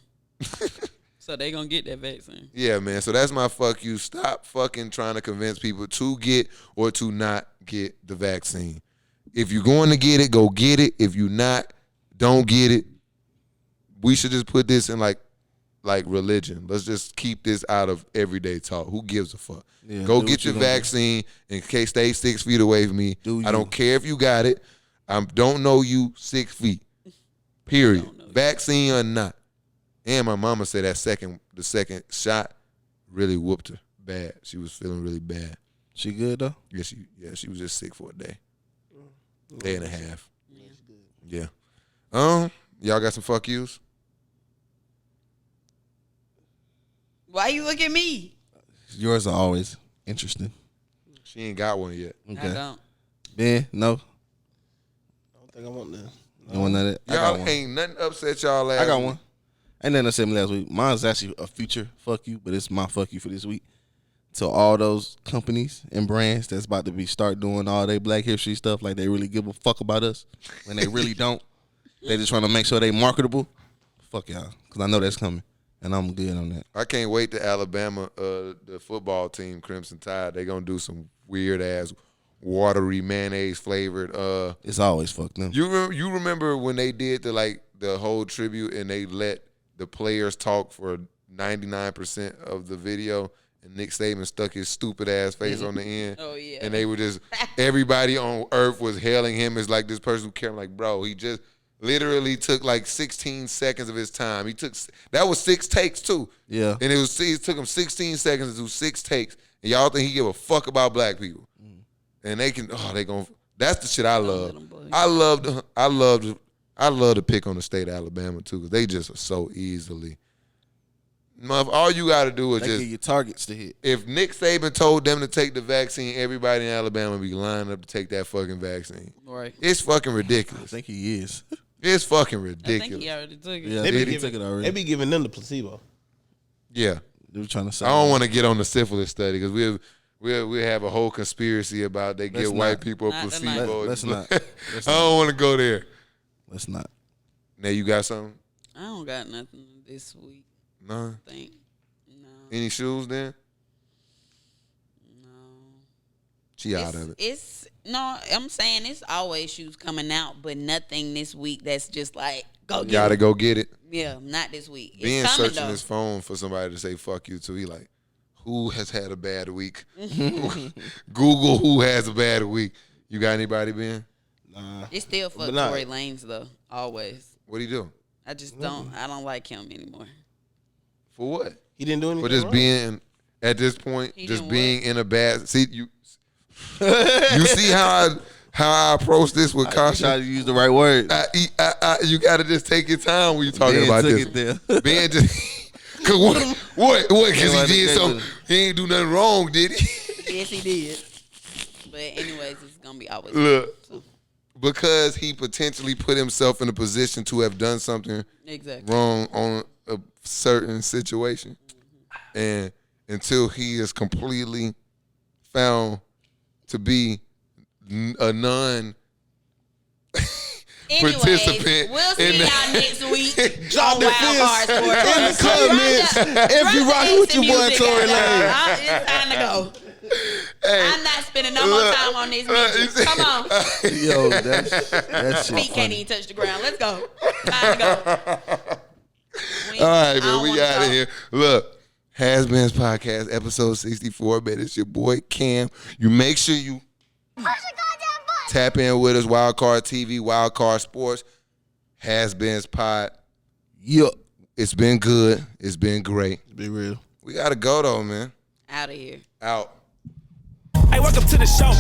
So they going to get that vaccine. Yeah, man. So that's my fuck you. Stop fucking trying to convince people to get or to not get the vaccine. If you're going to get it, go get it. If you're not, don't get it. We should just put this in like religion. Let's just keep this out of everyday talk. Who gives a fuck? Yeah, go get your vaccine in case stay 6 feet away from me. I don't care if you got it. I don't know you 6 feet. Period. Vaccine or not. And my mama said the second shot really whooped her bad. She was feeling really bad. She good though? Yeah, she was just sick for a day. Day and a half. Yeah. Y'all got some fuck yous? Why you look at me? Yours are always interesting. She ain't got one yet. Okay. I don't. Ben, no. I don't think I want that. You want that? Y'all ain't nothing upset y'all last week. I got one. Ain't nothing upset me last week. Mine's actually a future fuck you, but it's my fuck you for this week. To all those companies and brands that's about to start doing all their Black History stuff like they really give a fuck about us when they really don't. They just trying to make sure they marketable. Fuck y'all, because I know that's coming, and I'm good on that. I can't wait to Alabama, the football team, Crimson Tide. They gonna do some weird ass watery mayonnaise flavored. It's always fucked up. You remember when they did the whole tribute and they let the players talk for 99% of the video, and Nick Saban stuck his stupid ass face on the end. Oh yeah. And they were just everybody on earth was hailing him as like this person who cared. Like, bro, he just literally took like 16 seconds of his time. That was 6 takes too. Yeah. And it took him 16 seconds to do 6 takes. And y'all think he give a fuck about black people? And they gonna. That's the shit I love. I love to pick on the state of Alabama too, because they just are so easily. All you got to do is they just give you targets to hit. If Nick Saban told them to take the vaccine, everybody in Alabama would be lining up to take that fucking vaccine. Right. It's fucking ridiculous. I think he is. It's fucking ridiculous. I think he already took it. Yeah, They took it already. They be giving them the placebo. Yeah. They were trying to say. I don't want to get on the syphilis study because we have a whole conspiracy about they give white people a placebo. Let's not. I don't want to go there. Let's not. Now you got something? I don't got nothing this week. No. I think. No. Any shoes then? No. She out of it. I'm saying it's always shoes coming out, but nothing this week that's just like go get Gotta it. go get it. Yeah, not this week. Being It's coming, searching though. his phone for somebody to say fuck you to, he like, who has had a bad week? Google who has a bad week. You got anybody, Ben? Nah. It's still fuck But not- Tory Lanez though. Always. What do you do? I just don't. I don't like him anymore. For what? He didn't do anything For just wrong. being at this point, He just didn't being in a bad. See you. You see how I approach this with I caution. try to use the right word. You got to just take your time when you're talking Ben about took this. it there. Ben just. Cause what? Because he did something. He ain't do nothing wrong, did he? Yes, he did. But anyways, it's gonna be always. Look. So, Because he potentially put himself in a position to have done something exactly. wrong certain situation, and until he is completely found to be a non. Anyways, participant we'll see y'all next week Drop on the WildCard fist Sports. in the comments if you rocking with your boy Tory Lane. It's time to go. Hey, I'm not spending no more time on these bitches. Come on. Yo, that's Feet can't even touch the ground. Let's go. Time to go. All right, man, we out of here. Look, HasBeens Podcast, episode 64, man. It's your boy Cam. You make sure you Push the goddamn button. tap in with us, WildCard TV, WildCard Sports, HasBeens Pod. yeah. It's been good. It's been great. Be real. We got to go, though, man. Out of here. Out. Hey, welcome to the show.